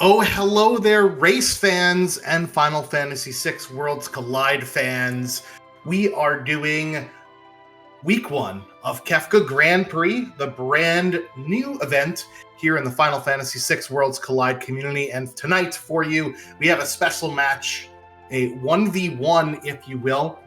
Oh, hello there, race fans and Final Fantasy VI Worlds Collide fans. We are doing week one of Kefka Grand Prix, the brand new event here in the Final Fantasy VI Worlds Collide community. And tonight for you, we have a special match, a 1v1, if you will,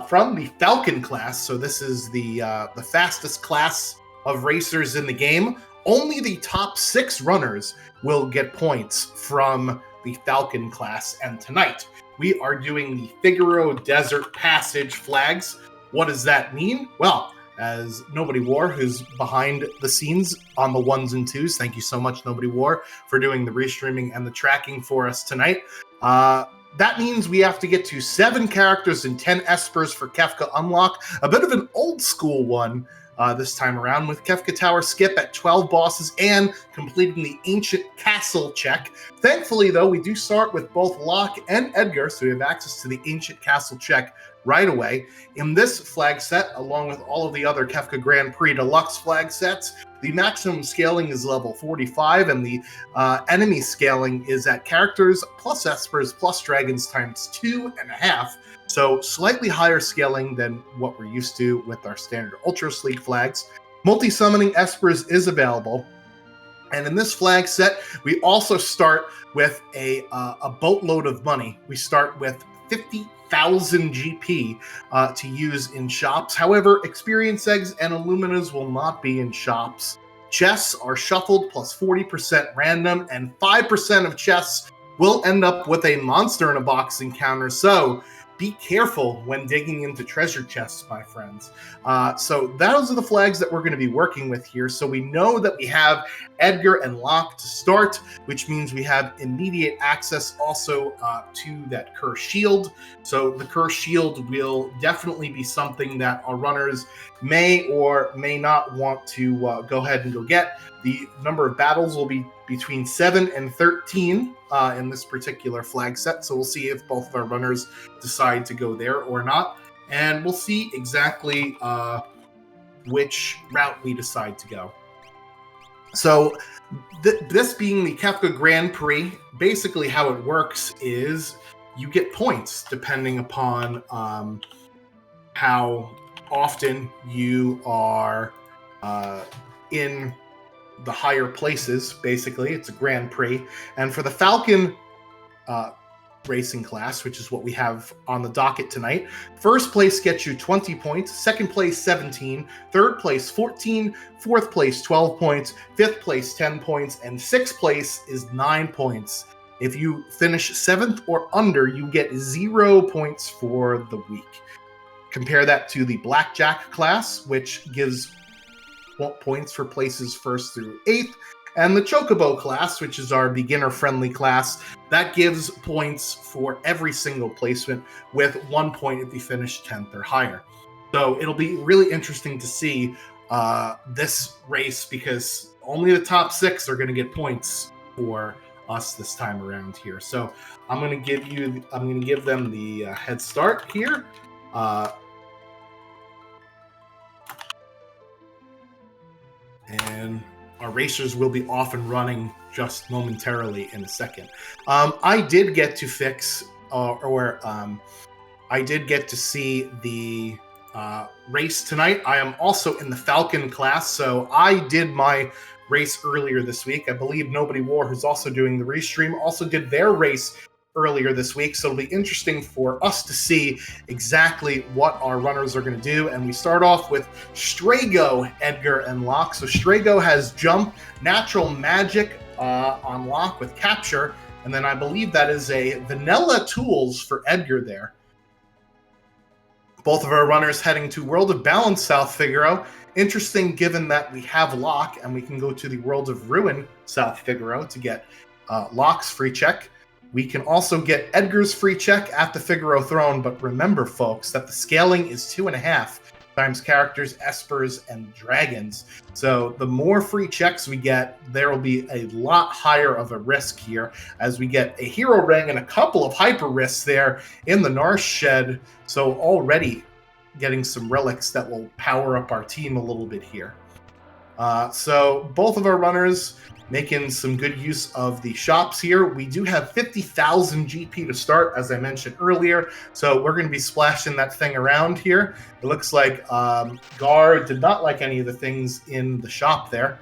from the Falcon class. So this is the fastest class of racers in the game. Only the top 6 runners will get points from the Falcon class. And tonight, we are doing the Figaro Desert Passage flags. What does that mean? Well, as Nobody War, who's behind the scenes on the 1s and 2s, thank you so much, Nobody War, for doing the restreaming and the tracking for us tonight. That means we have to get to 7 characters and 10 espers for Kefka Unlock. A bit of an old school one this time around, with Kefka Tower skip at 12 bosses and completing the Ancient Castle check. Thankfully, though, we do start with both Locke and Edgar, so we have access to the Ancient Castle check right away. In this flag set, along with all of the other Kefka Grand Prix Deluxe flag sets, the maximum scaling is level 45, and the enemy scaling is at characters plus espers plus dragons times 2.5. So slightly higher scaling than what we're used to with our standard Ultra Sleek flags. Multi-summoning espers is available. And in this flag set, we also start with a boatload of money. We start with 50,000 GP to use in shops. However, experience eggs and illuminas will not be in shops. Chests are shuffled plus 40% random, and 5% of chests will end up with a monster in a box encounter. So be careful when digging into treasure chests, my friends. So those are the flags that we're going to be working with here. So we know that we have Edgar and Locke to start, which means we have immediate access also to that Curse Shield. So the Curse Shield will definitely be something that our runners may or may not want to go ahead and go get. The number of battles will be between 7 and 13 in this particular flag set. So we'll see if both of our runners decide to go there or not. And we'll see exactly which route we decide to go. So this being the Kefka Grand Prix, basically how it works is you get points depending upon how often you are in the higher places. Basically, it's a Grand Prix. And for the Falcon racing class, which is what we have on the docket tonight, first place gets you 20 points, second place 17, third place 14, fourth place 12 points, fifth place 10 points, and sixth place is 9 points. If you finish 7th or under, you get 0 points for the week. Compare that to the Blackjack class, which gives points for places 1st through 8th, and the Chocobo class, which is our beginner-friendly class, that gives points for every single placement, with 1 point if you finish 10th or higher. So it'll be really interesting to see this race, because only the top 6 are going to get points for us this time around here. So I'm going to give them the head start here. And our racers will be off and running just momentarily in a second. I did get to fix, I did get to see the race tonight. I am also in the Falcon class, so I did my race earlier this week. I believe Nobody War, who's also doing the restream, also did their race earlier this week, so it'll be interesting for us to see exactly what our runners are going to do. And we start off with Strago, Edgar, and Locke. So Strago has Jump, Natural Magic on Locke with Capture, and then I believe that is a Vanilla Tools for Edgar there. Both of our runners heading to World of Balance South Figaro. Interesting, given that we have Locke, and we can go to the World of Ruin South Figaro to get Locke's free check. We can also get Edgar's free check at the Figaro Throne, but remember, folks, that the scaling is 2.5 times characters, espers, and dragons. So the more free checks we get, there will be a lot higher of a risk here, as we get a hero ring and a couple of hyper risks there in the Narsh Shed. So already getting some relics that will power up our team a little bit here. So both of our runners making some good use of the shops here. We do have 50,000 GP to start, as I mentioned earlier. So we're going to be splashing that thing around here. It looks like Gar did not like any of the things in the shop there.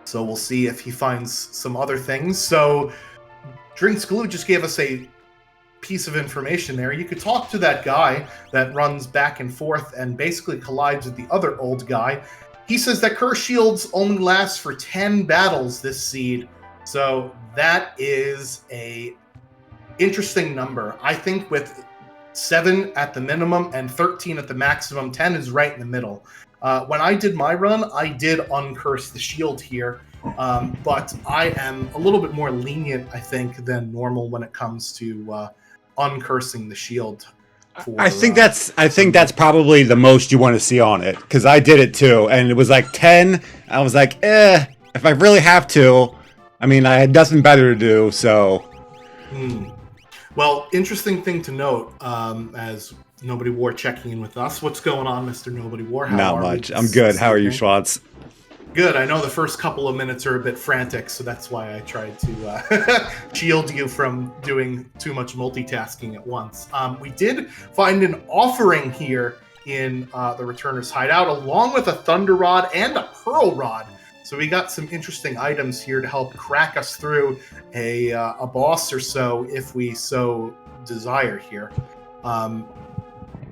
So we'll see if he finds some other things. So Drinks Glue just gave us a piece of information there. You could talk to that guy that runs back and forth and basically collides with the other old guy. He says that Curse Shields only last for 10 battles this seed. So that is a interesting number. I think with 7 at the minimum and 13 at the maximum, 10 is right in the middle. When I did my run, I did uncurse the shield here. But I am a little bit more lenient, I think, than normal when it comes to uncursing the shield. I think that's probably the most you want to see on it, because I did it too, and it was like 10. I was like, if I really have to. I mean, I had nothing better to do, so. Well, interesting thing to note, as Nobody War checking in with us. What's going on, Mr. Nobody War? Not much. I'm good. How are you, Schwartz? Good. I know the first couple of minutes are a bit frantic, so that's why I tried to shield you from doing too much multitasking at once. We did find an offering here in the Returner's Hideout, along with a Thunder Rod and a Pearl Rod. So we got some interesting items here to help crack us through a boss or so, if we so desire here.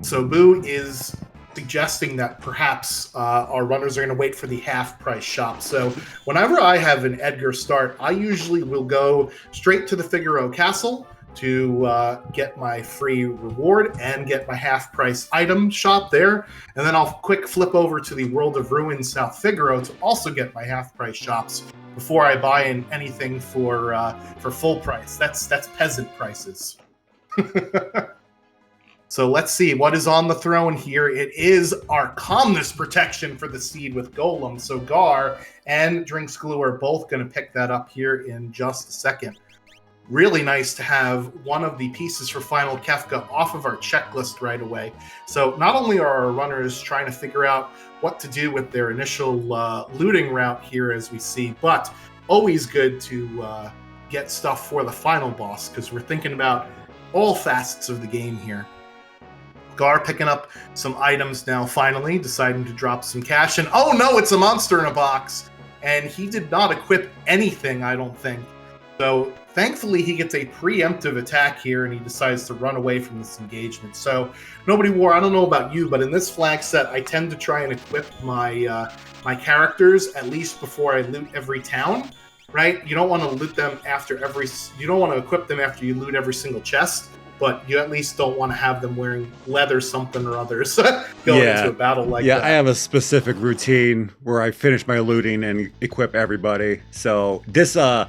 So Boo is suggesting that perhaps our runners are going to wait for the half-price shop. So whenever I have an Edgar start, I usually will go straight to the Figaro Castle to get my free reward and get my half-price item shop there. And then I'll quick flip over to the World of Ruin South Figaro to also get my half-price shops before I buy in anything for full price. That's peasant prices. So let's see what is on the throne here. It is our calmness protection for the seed with Golem. So Gar and Drinks Glue are both going to pick that up here in just a second. Really nice to have one of the pieces for Final Kefka off of our checklist right away. So not only are our runners trying to figure out what to do with their initial looting route here, as we see, but always good to get stuff for the final boss, because we're thinking about all facets of the game here. Gar picking up some items now, finally, deciding to drop some cash. And oh no, it's a monster in a box! And he did not equip anything, I don't think. So thankfully he gets a preemptive attack here, and he decides to run away from this engagement. So Nobody War, I don't know about you, but in this flag set, I tend to try and equip my my characters at least before I loot every town, right? You don't want to loot them you don't want to equip them after you loot every single chest. But you at least don't want to have them wearing leather something or others going into a battle like that. Yeah, I have a specific routine where I finish my looting and equip everybody. So I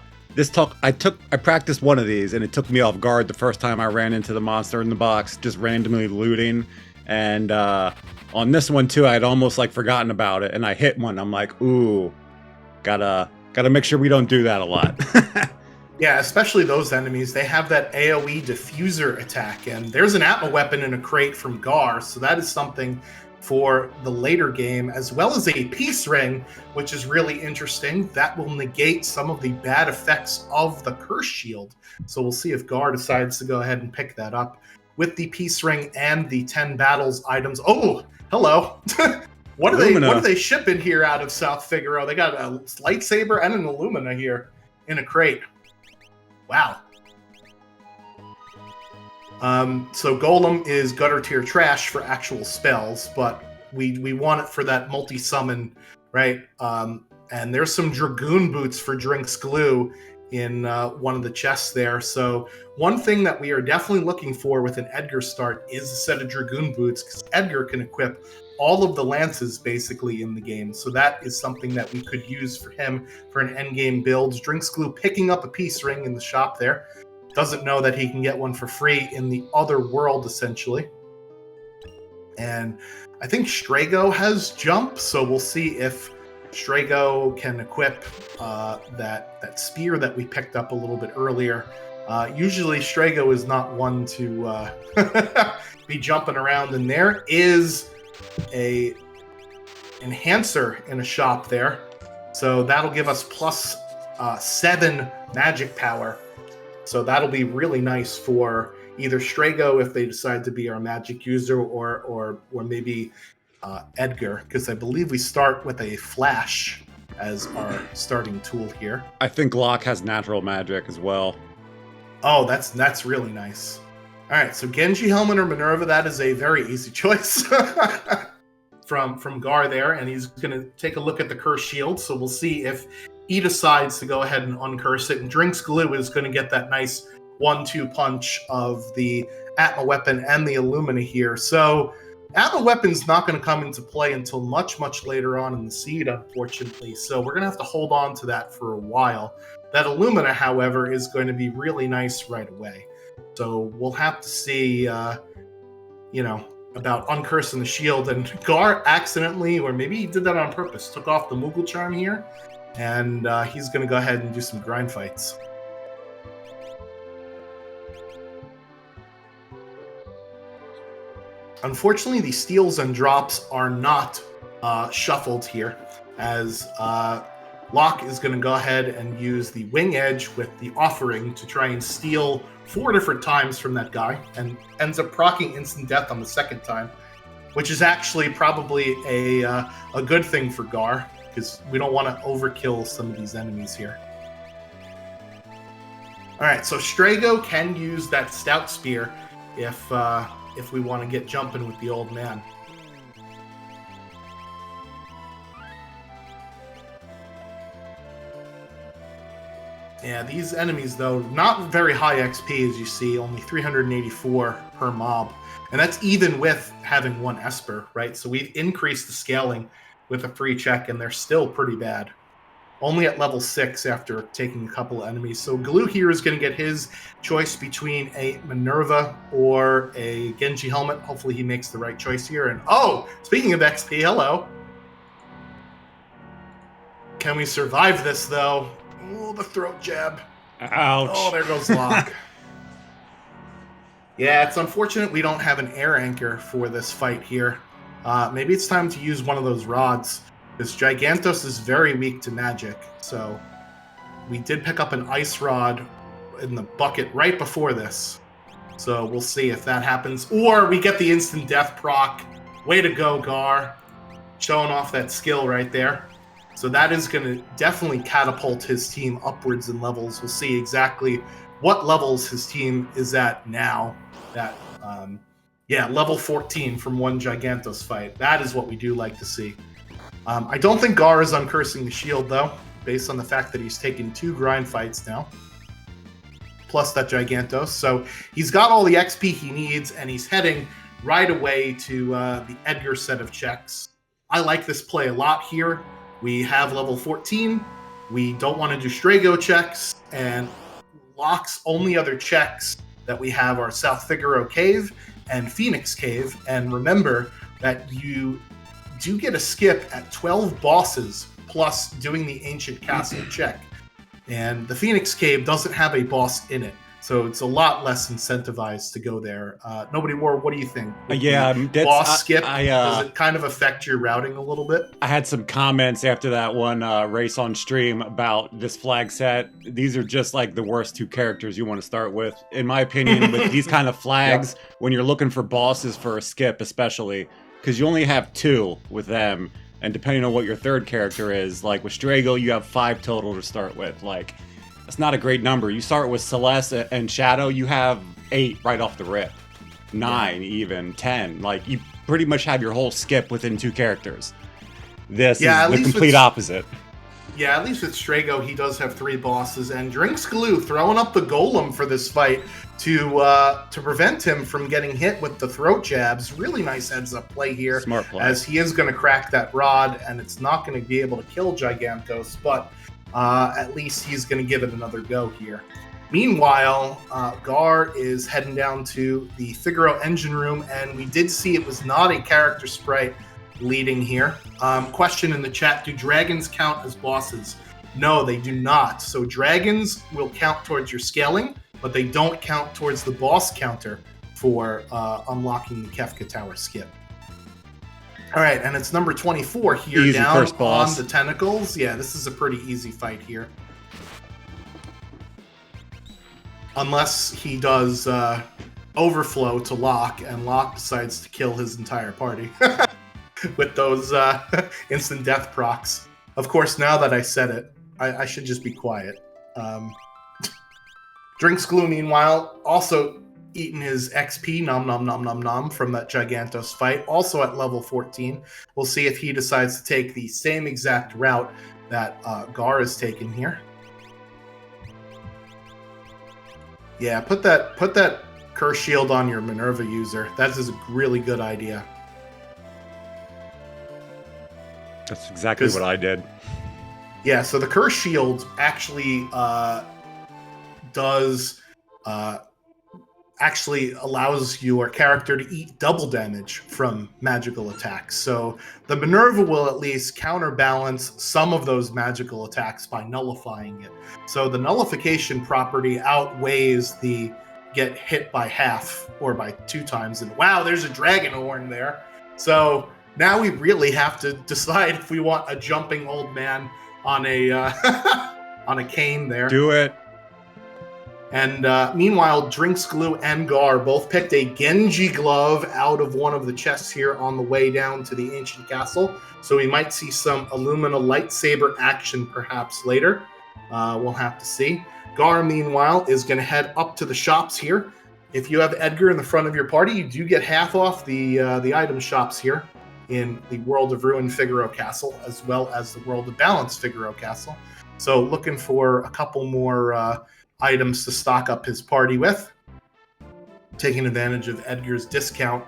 practiced one of these, and it took me off guard the first time I ran into the monster in the box, just randomly looting. And on this one too, I'd almost like forgotten about it, and I hit one. I'm like, ooh, gotta make sure we don't do that a lot. Yeah, especially those enemies. They have that AoE diffuser attack, and there's an Atma weapon in a crate from Gar, so that is something for the later game, as well as a peace ring, which is really interesting. That will negate some of the bad effects of the curse shield. So we'll see if Gar decides to go ahead and pick that up with the peace ring and the 10 battles items. Oh, hello. What are they shipping here out of South Figaro? They got a lightsaber and an Illumina here in a crate. Wow. So Golem is gutter tier trash for actual spells, but we want it for that multi-summon, right? And there's some Dragoon boots for Drinks Glue in one of the chests there. So one thing that we are definitely looking for with an Edgar start is a set of Dragoon boots, because Edgar can equip all of the lances basically in the game. So that is something that we could use for him for an endgame build. Drinks Glue picking up a peace ring in the shop there. Doesn't know that he can get one for free in the other world, essentially. And I think Strago has jump, so we'll see if Strago can equip that spear that we picked up a little bit earlier. Usually Strago is not one to be jumping around, and there is a enhancer in a shop there. So that'll give us plus 7 magic power. So that'll be really nice for either Strago if they decide to be our magic user, or maybe Edgar, because I believe we start with a flash as our starting tool here. I think Locke has natural magic as well. Oh, that's really nice. All right, so Genji Helmet or Minerva, that is a very easy choice from Gar there, and he's going to take a look at the Curse Shield, so we'll see if he decides to go ahead and uncurse it, and Drinks Glue is going to get that nice 1-2 punch of the Atma Weapon and the Illumina here. So Atma Weapon's not going to come into play until much, much later on in the seed, unfortunately, so we're going to have to hold on to that for a while. That Illumina, however, is going to be really nice right away. So we'll have to see, about uncursing the shield. And Gar accidentally, or maybe he did that on purpose, took off the Moogle Charm here, and he's going to go ahead and do some grind fights. Unfortunately, the steals and drops are not shuffled here, as Locke is going to go ahead and use the Wing Edge with the Offering to try and steal 4 different times from that guy, and ends up proccing instant death on the second time, which is actually probably a good thing for Gar, because we don't want to overkill some of these enemies here. All right, so Strago can use that Stout Spear if we want to get jumping with the old man. Yeah, these enemies, though, not very high XP, as you see, only 384 per mob. And that's even with having 1 Esper, right? So we've increased the scaling with a free check, and they're still pretty bad. Only at level 6 after taking a couple of enemies. So Glue here is going to get his choice between a Minerva or a Genji Helmet. Hopefully he makes the right choice here. And, oh, speaking of XP, hello. Can we survive this, though? Oh, the throat jab. Ouch. Oh, there goes Locke. Yeah, it's unfortunate we don't have an air anchor for this fight here. Maybe it's time to use one of those rods, because Gigantos is very weak to magic. So we did pick up an ice rod in the bucket right before this. So we'll see if that happens. Or we get the instant death proc. Way to go, Gar. Showing off that skill right there. So that is going to definitely catapult his team upwards in levels. We'll see exactly what levels his team is at now. Level 14 from 1 Gigantos fight. That is what we do like to see. I don't think Gar is uncursing the shield, though, based on the fact that he's taken 2 grind fights now, plus that Gigantos. So he's got all the XP he needs, and he's heading right away to the Edgar set of checks. I like this play a lot here. We have level 14. We don't want to do Strago checks, and Locke's only other checks that we have are South Figaro Cave and Phoenix Cave. And remember that you do get a skip at 12 bosses plus doing the Ancient Castle check. And the Phoenix Cave doesn't have a boss in it, so it's a lot less incentivized to go there. Nobody War, what do you think? Boss skip, does it kind of affect your routing a little bit? I had some comments after that one race on stream about this flag set. These are just like the worst 2 characters you want to start with, in my opinion, with these kind of flags. Yep. When you're looking for bosses for a skip, especially, because you only have 2 with them, and depending on what your 3rd character is, like with Strago, you have 5 total to start with. Like, that's not a great number. You start with Celeste and Shadow, you have 8 right off the rip. 9, even 10. Like, you pretty much have your whole skip within 2 characters. This is the complete opposite. Yeah, at least with Strago, he does have 3 bosses, and Drinks Glue throwing up the Golem for this fight to prevent him from getting hit with the throat jabs. Really nice heads-up play here. Smart play. As he is going to crack that rod, and it's not going to be able to kill Gigantos, but at least he's going to give it another go here. Meanwhile, Gar is heading down to the Figaro engine room, and we did see it was not a character sprite leading here. Question in the chat, do dragons count as bosses? No, they do not. So dragons will count towards your scaling, but they don't count towards the boss counter for unlocking the Kefka Tower skip. All right, and it's number 24 here, Easy down first boss. on the tentacles. Yeah, this is a pretty easy fight here. Unless he does overflow to Locke, and Locke decides to kill his entire party with those instant death procs. Of course, now that I said it, I should just be quiet. Drinks Glue, meanwhile, also eating his XP, nom nom nom nom nom, from that Gigantos fight, also at level 14. We'll see if he decides to take the same exact route that Gar is taking here. Yeah, put that curse shield on your Minerva user. That is a really good idea. That's exactly what I did. Yeah, so the curse shield actually actually allows your character to eat double damage from magical attacks. So the Minerva will at least counterbalance some of those magical attacks by nullifying it. So the nullification property outweighs the get hit by half or by 2 times. And wow, there's a dragon horn there. So now we really have to decide if we want a jumping old man on a on a cane there. Do it. And meanwhile, Drinks Glue and Gar both picked a Genji glove out of one of the chests here on the way down to the ancient castle. So we might see some Illumina lightsaber action perhaps later. We'll have to see. Gar, meanwhile, is going to head up to the shops here. If you have Edgar in the front of your party, you do get half off the item shops here in the World of Ruin Figaro Castle, as well as the World of Balance Figaro Castle. So looking for a couple more items to stock up his party with, taking advantage of Edgar's discount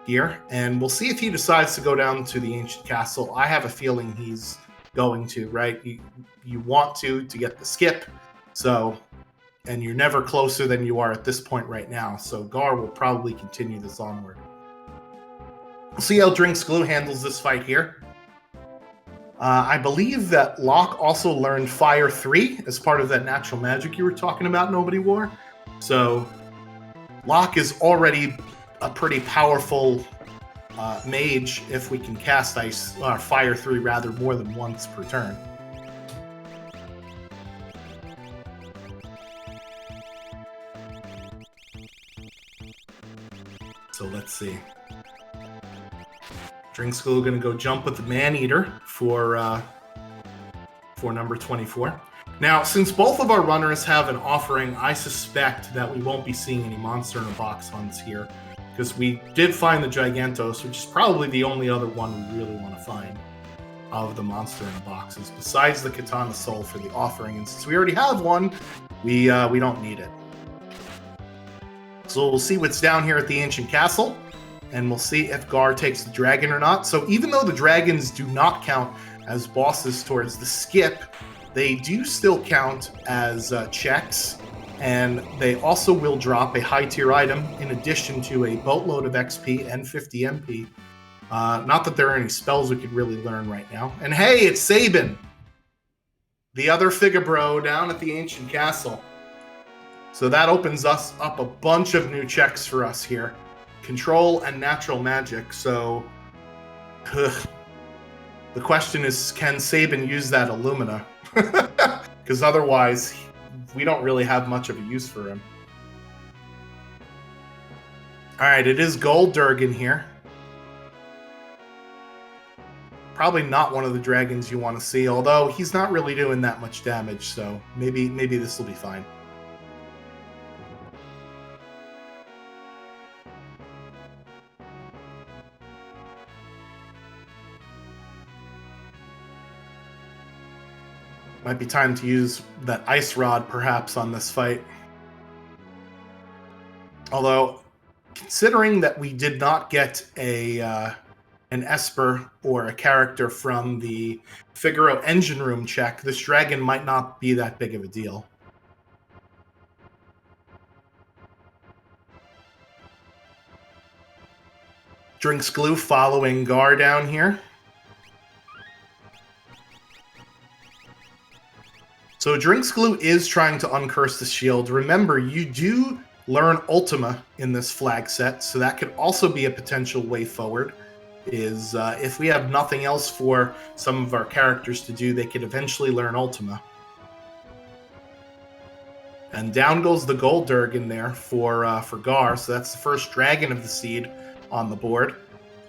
here. And we'll see if he decides to go down to the ancient castle. I have a feeling he's going to, right? You want to get the skip, so, and you're never closer than you are at this point right now. So Gar will probably continue this onward. We'll see how Drinks Glue handles this fight here. I believe that Locke also learned Fire 3 as part of that natural magic you were talking about, Nobody War. So Locke is already a pretty powerful mage if we can cast Fire 3 rather more than once per turn. So let's see. Drinks Glue going to go jump with the Man-Eater for number 24. Now, since both of our runners have an offering, I suspect that we won't be seeing any Monster in a Box hunts here, because we did find the Gigantos, which is probably the only other one we really want to find of the Monster in a Boxes, besides the Katana Soul for the offering. And since we already have one, we don't need it. So we'll see what's down here at the Ancient Castle, and we'll see if Gar takes the dragon or not. So even though the dragons do not count as bosses towards the skip, they do still count as checks, and they also will drop a high-tier item in addition to a boatload of XP and 50 MP. Not that there are any spells we could really learn right now. And hey, it's Sabin, the other Figaro down at the Ancient Castle. So that opens us up a bunch of new checks for us here. Control and natural magic. So the question is, can Sabin use that Illumina? Because otherwise, we don't really have much of a use for him. All right, it is Gold Durgan here. Probably not one of the dragons you want to see, although he's not really doing that much damage, so maybe this will be fine. Might be time to use that Ice Rod, perhaps, on this fight. Although, considering that we did not get an Esper or a character from the Figaro engine room check, this dragon might not be that big of a deal. Drinks Glue following Gar down here. So Drinks Glue is trying to uncurse the shield. Remember, you do learn Ultima in this flag set, so that could also be a potential way forward. is if we have nothing else for some of our characters to do, they could eventually learn Ultima. And down goes the Golderg in there for Gar, so that's the first dragon of the seed on the board.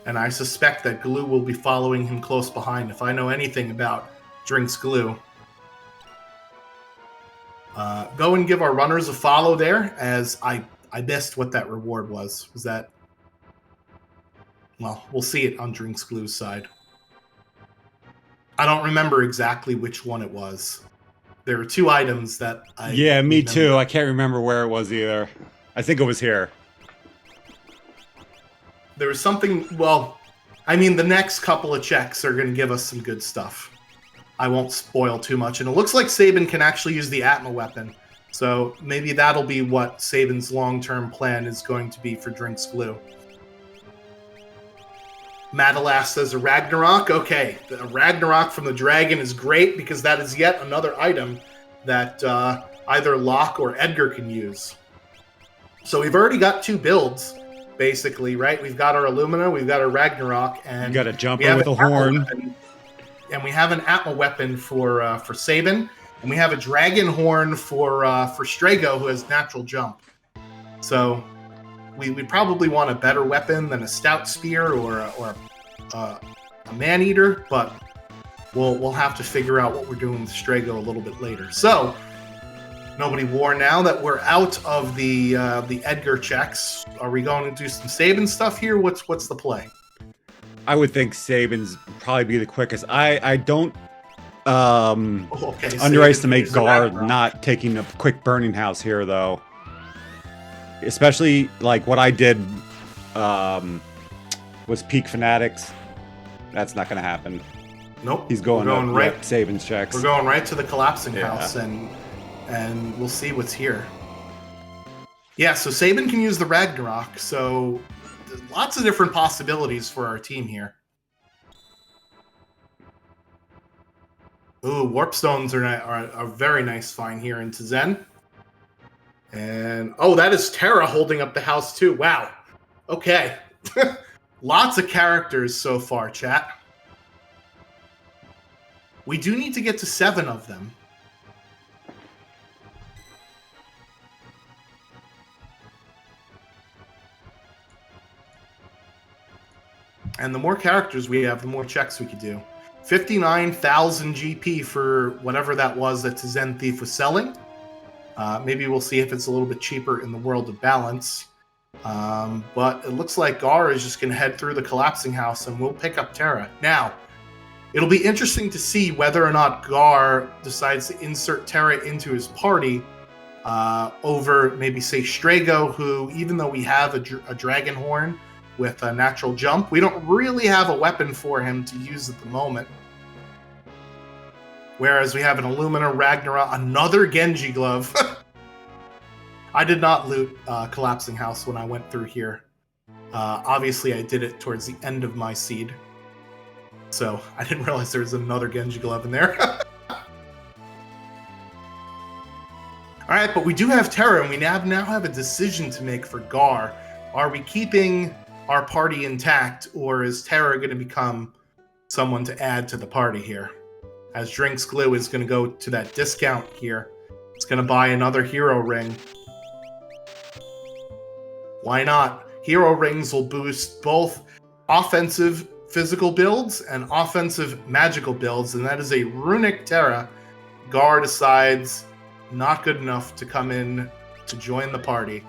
And I suspect that Glue will be following him close behind if I know anything about Drinks Glue. Go and give our runners a follow there, as I missed what that reward was. Was that... Well, we'll see it on Drinks Glue's side. I don't remember exactly which one it was. There were 2 items that I... Yeah, me too. I can't remember where it was either. I think it was here. There was something... Well, I mean, the next couple of checks are going to give us some good stuff. I won't spoil too much. And it looks like Sabin can actually use the Atma weapon. So maybe that'll be what Sabin's long-term plan is going to be for Drinks Glue. Madalas says a Ragnarok. Okay, the Ragnarok from the dragon is great because that is yet another item that either Locke or Edgar can use. So we've already got 2 builds, basically, right? We've got our Illumina, we've got our Ragnarok, and you got a jumper with a horn, and we have an Atma weapon for Sabin, and we have a dragon horn for Strago, who has natural jump. So we probably want a better weapon than a stout spear or a man-eater, but we'll have to figure out what we're doing with Strago a little bit later. So, nobody war now that we're out of the Edgar checks. Are we going to do some Sabin stuff here? What's the play? I would think Sabin's probably be the quickest. I don't underestimate Gar not taking a quick burning house here, though. Especially like what I did was peak fanatics. That's not going to happen. Nope. He's going right. Sabin's checks. We're going right to the collapsing house, and we'll see what's here. Yeah, so Sabin can use the Ragnarok. So there's lots of different possibilities for our team here. Ooh, warp stones are a very nice find here into Zen. And, oh, that is Terra holding up the house, too. Wow. Okay. Lots of characters so far, chat. We do need to get to 7 of them. And the more characters we have, the more checks we could do. 59,000 GP for whatever that was that Zen Thief was selling. Maybe we'll see if it's a little bit cheaper in the World of Balance. But it looks like Gar is just going to head through the collapsing house and we'll pick up Terra. Now, it'll be interesting to see whether or not Gar decides to insert Terra into his party over maybe, say, Strago, who, even though we have a dragon horn with a natural jump, we don't really have a weapon for him to use at the moment. Whereas we have an Illumina, Ragnarok, another Genji glove. I did not loot Collapsing House when I went through here. Obviously, I did it towards the end of my seed. So I didn't realize there was another Genji glove in there. Alright, but we do have Terra, and we now have a decision to make for Gar. Are we keeping our party intact, or is Terra going to become someone to add to the party here? As Drinks Glue is going to go to that discount here. It's going to buy another hero ring. Why not? Hero rings will boost both offensive physical builds and offensive magical builds, and that is a runic Terra. Gar decides not good enough to come in to join the party.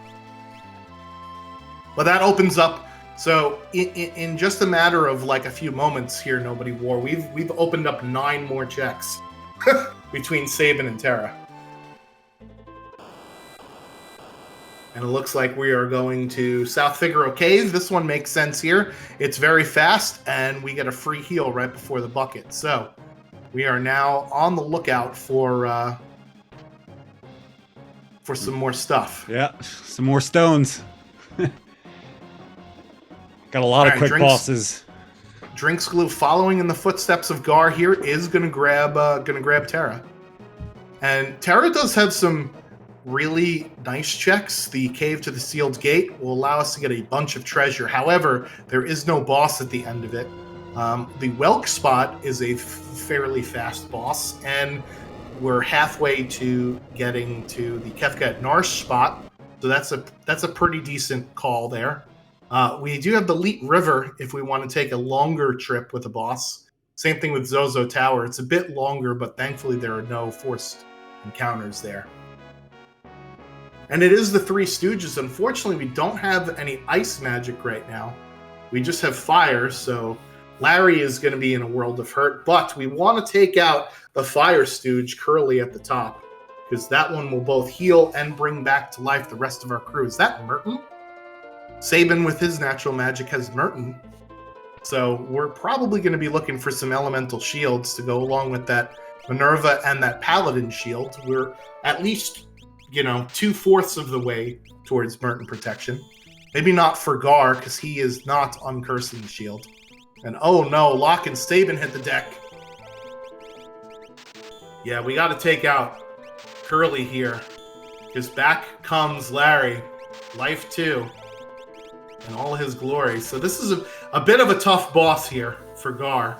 But that opens up. So in just a matter of like a few moments here, Nobody War, we've opened up 9 more checks between Sabin and Terra. And it looks like we are going to South Figaro Cave. This one makes sense here. It's very fast, and we get a free heal right before the bucket. So we are now on the lookout for some more stuff. Yeah, some more stones. Got a lot of quick bosses. Drinks Glue, following in the footsteps of Gar here, is gonna grab Terra. And Terra does have some really nice checks. The cave to the sealed gate will allow us to get a bunch of treasure. However, there is no boss at the end of it. The Welk spot is a fairly fast boss, and we're halfway to getting to the Kefka at Narsh spot, so that's a pretty decent call there. We do have the Leet River if we want to take a longer trip with a boss. Same thing with Zozo Tower. It's a bit longer, but thankfully there are no forced encounters there. And it is the Three Stooges. Unfortunately, we don't have any ice magic right now. We just have fire, so Larry is going to be in a world of hurt, but we want to take out the Fire Stooge, Curly, at the top, because that one will both heal and bring back to life the rest of our crew. Is that Merton? Sabin, with his natural magic, has Merton. So we're probably going to be looking for some elemental shields to go along with that Minerva and that Paladin shield. We're at least, 2/4 of the way towards Merton protection. Maybe not for Gar, because he is not uncursing the shield. And oh no, Locke and Sabin hit the deck. Yeah, we got to take out Curly here, because back comes Larry, life 2, in all his glory. So this is a bit of a tough boss here for Gar.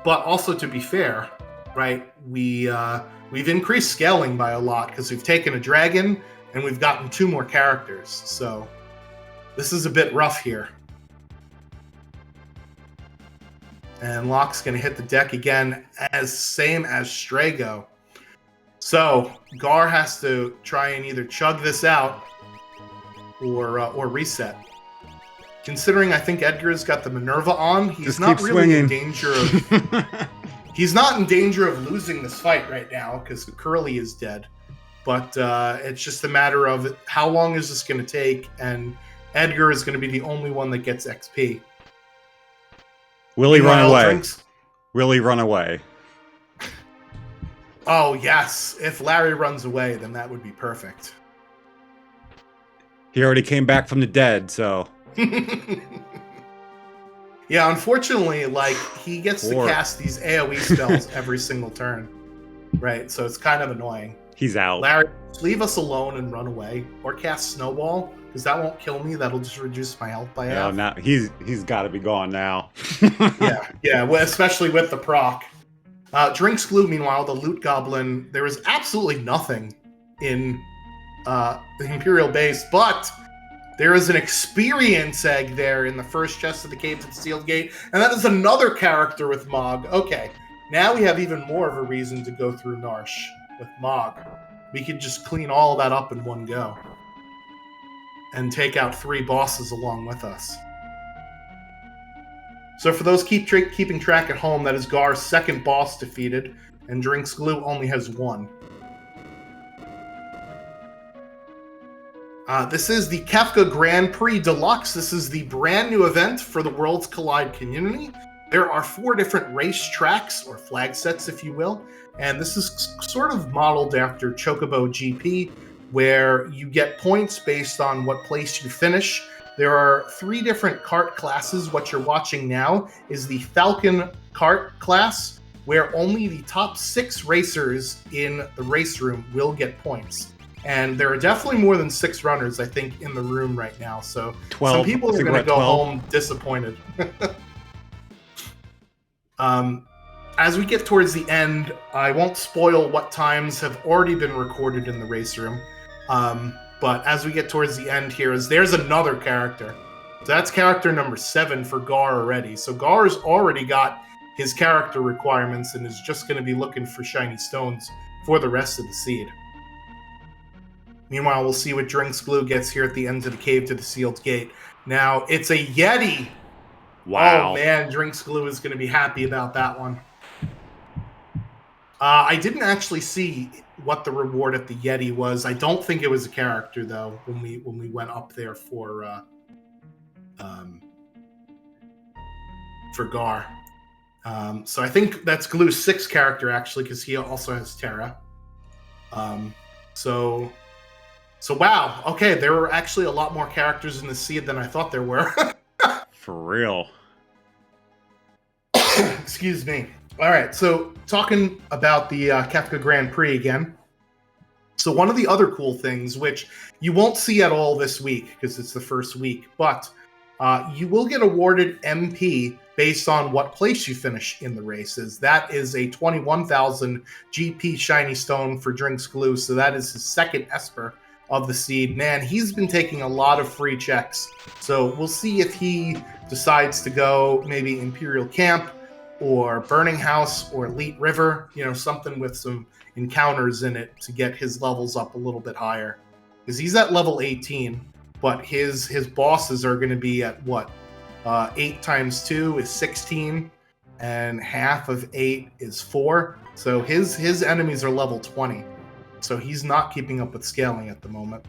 But also, to be fair, right, we've increased scaling by a lot, because we've taken a dragon and we've gotten 2 more characters. So this is a bit rough here. And Locke's going to hit the deck again, same as Strago. So Gar has to try and either chug this out or reset. Considering I think Edgar's got the Minerva on, he's not really in danger of he's not in danger of losing this fight right now, because Curly is dead. But it's just a matter of how long is this going to take, and Edgar is going to be the only one that gets XP. Will he run away? Will he run away? Oh, yes. If Larry runs away, then that would be perfect. He already came back from the dead, so... Yeah, unfortunately, he gets to cast these AoE spells every single turn. Right, so it's kind of annoying. He's out. Larry, leave us alone and run away. Or cast Snowball, because that won't kill me. That'll just reduce my health by half. Now he's got to be gone now. yeah, especially with the proc. Drinks Glue, meanwhile, the Loot Goblin, there is absolutely nothing in the Imperial base, but there is an experience egg there in the first chest of the Cave to the Sealed Gate, and that is another character with Mog. Okay, now we have even more of a reason to go through Narsh with Mog. We could just clean all of that up in one go and take out 3 bosses along with us. So for those keeping track at home, that is Gar's second boss defeated, and Drinks Glue only has 1. This is the Kefka Grand Prix Deluxe. This is the brand new event for the Worlds Collide community. There are 4 different race tracks, or flag sets, if you will, and this is sort of modeled after Chocobo GP, where you get points based on what place you finish. There are 3 different kart classes. What you're watching now is the Falcon kart class, where only the top 6 racers in the race room will get points. And there are definitely more than 6 runners, I think, in the room right now. So 12. Some people are going to go home disappointed. As we get towards the end, I won't spoil what times have already been recorded in the race room. But as we get towards the end here, there's another character. So that's character number 7 for Gar already. So Gar's already got his character requirements and is just going to be looking for shiny stones for the rest of the seed. Meanwhile, we'll see what Drinks Glue gets here at the end of the Cave to the Sealed Gate. Now, it's a Yeti. Wow. Oh, man, Drinks Glue is going to be happy about that one. I didn't actually see what the reward at the Yeti was. I don't think it was a character, though, when we went up there for Gar. So I think that's Glue's 6th character, actually, because he also has Terra. So wow, okay, there were actually a lot more characters in the seed than I thought there were. For real. Excuse me. All right, so talking about the Kefka Grand Prix again. So one of the other cool things, which you won't see at all this week because it's the first week, but you will get awarded MP based on what place you finish in the races. That is a 21,000 GP shiny stone for Drinks Glue, so that is his second Esper of the seed. Man, he's been taking a lot of free checks, so we'll see if he decides to go maybe Imperial Camp or Burning House or Elite River, something with some encounters in it to get his levels up a little bit higher. Because he's at level 18, but his bosses are going to be at what? 8 times 2 is 16, and half of 8 is 4. So his enemies are level 20. So he's not keeping up with scaling at the moment.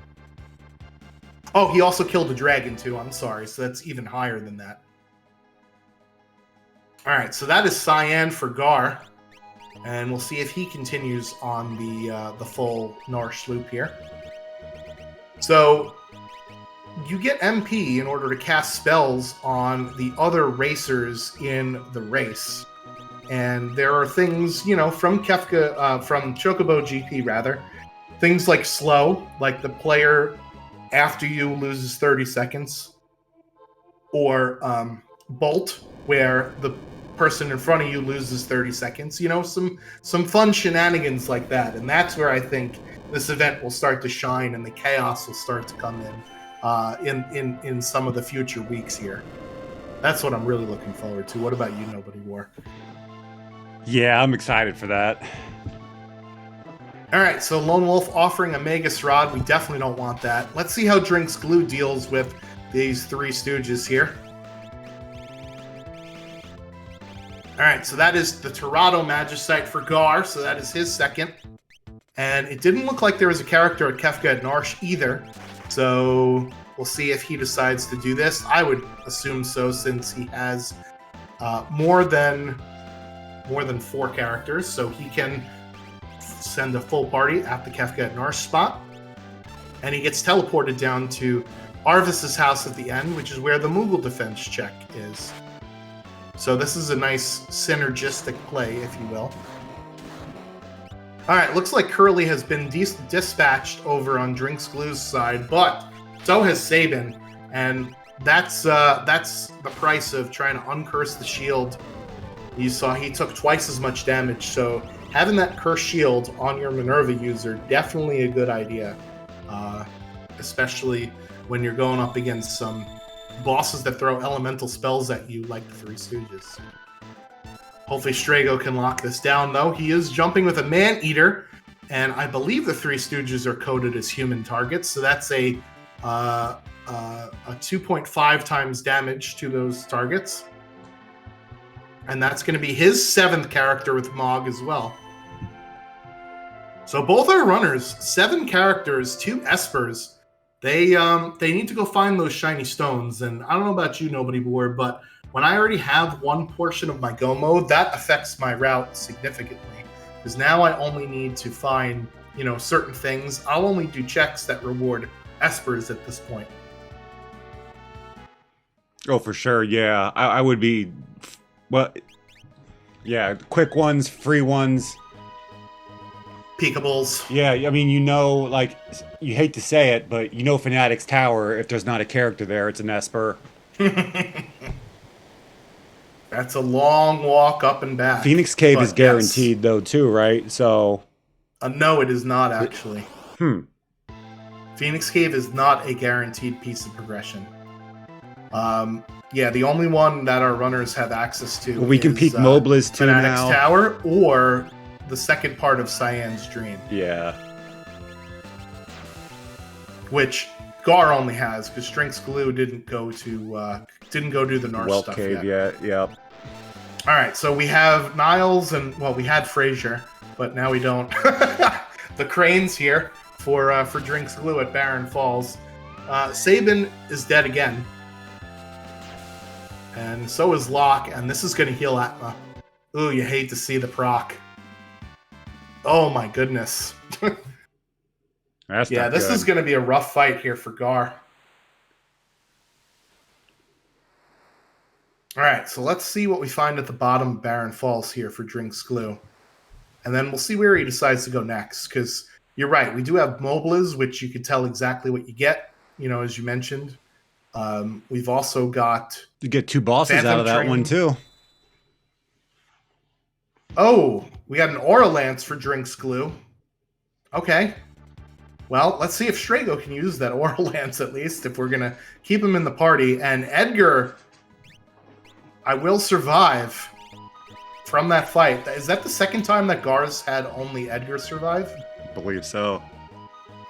Oh, he also killed a dragon too. I'm sorry. So that's even higher than that. All right, so that is Cyan for Gar. And we'll see if he continues on the full Narsh loop here. So you get MP in order to cast spells on the other racers in the race. And there are things, from Kefka, from Chocobo GP rather, things like slow, like the player after you loses 30 seconds, or bolt, where the person in front of you loses 30 seconds. Some fun shenanigans like that. And that's where I think this event will start to shine and the chaos will start to come in some of the future weeks here. That's what I'm really looking forward to. What about you, Nobody War? Yeah, I'm excited for that. All right, so Lone Wolf offering a Magus Rod. We definitely don't want that. Let's see how Drinks Glue deals with these three stooges here. All right, so that is the Tirado Magicite for Gar, so that is his second. And it didn't look like there was a character at Kefka at Narsh either, so we'll see if he decides to do this. I would assume so, since he has more than 4 characters, so he can send a full party at the Kefka at Narsh spot. And he gets teleported down to Arvis's house at the end, which is where the Moogle defense check is. So this is a nice synergistic play, if you will. All right, looks like Curly has been dispatched over on Drinks Glue's side, but so has Sabin, and that's the price of trying to uncurse the shield. You saw he took twice as much damage, so having that curse shield on your Minerva user, definitely a good idea, especially when you're going up against some bosses that throw elemental spells at you like the Three Stooges. Hopefully Strago can lock this down, though. He is jumping with a Man-Eater, and I believe the Three Stooges are coded as human targets, so that's a 2.5 times damage to those targets. And that's going to be his 7th character with Mog as well. So both our runners, 7 characters, 2 espers. They need to go find those shiny stones. And I don't know about you, Nobody War, but when I already have one portion of my go mode, that affects my route significantly. Because now I only need to find, certain things. I'll only do checks that reward espers at this point. Oh, for sure. Yeah, I would be. Well, yeah, quick ones, free ones. Peekables. Yeah, I mean, you hate to say it, but Fanatic's Tower, if there's not a character there, it's an Esper. That's a long walk up and back. Phoenix Cave is guaranteed, though, too, right? So. No, it is not, actually. Phoenix Cave is not a guaranteed piece of progression. Yeah, the only one that our runners have access to we can peek Mobliz too Fanatic's now. Tower or the second part of Cyan's Dream. Yeah. Which Gar only has, because Drinks Glue didn't go do the Narsh stuff Cave yet. Yep. All right, so we have Niles and we had Frazier, but now we don't. The Crane's here for Drinks Glue at Barren Falls. Sabin is dead again. And so is Locke, and this is going to heal Atma. Ooh, you hate to see the proc. Oh my goodness. This is going to be a rough fight here for Gar. All right, so let's see what we find at the bottom of Barren Falls here for Drinks Glue. And then we'll see where he decides to go next, because You're right. We do have mobiles, which you could tell exactly what you get, as you mentioned. We've also got You get 2 bosses Phantom out of that one Train. too. Oh, we got an Aura Lance for Drinks Glue. Okay. Well, let's see if Strago can use that Aura Lance at least, if we're going to keep him in the party. And Edgar, I will survive from that fight. Is that the second time that Gar's had only Edgar survive? I believe so.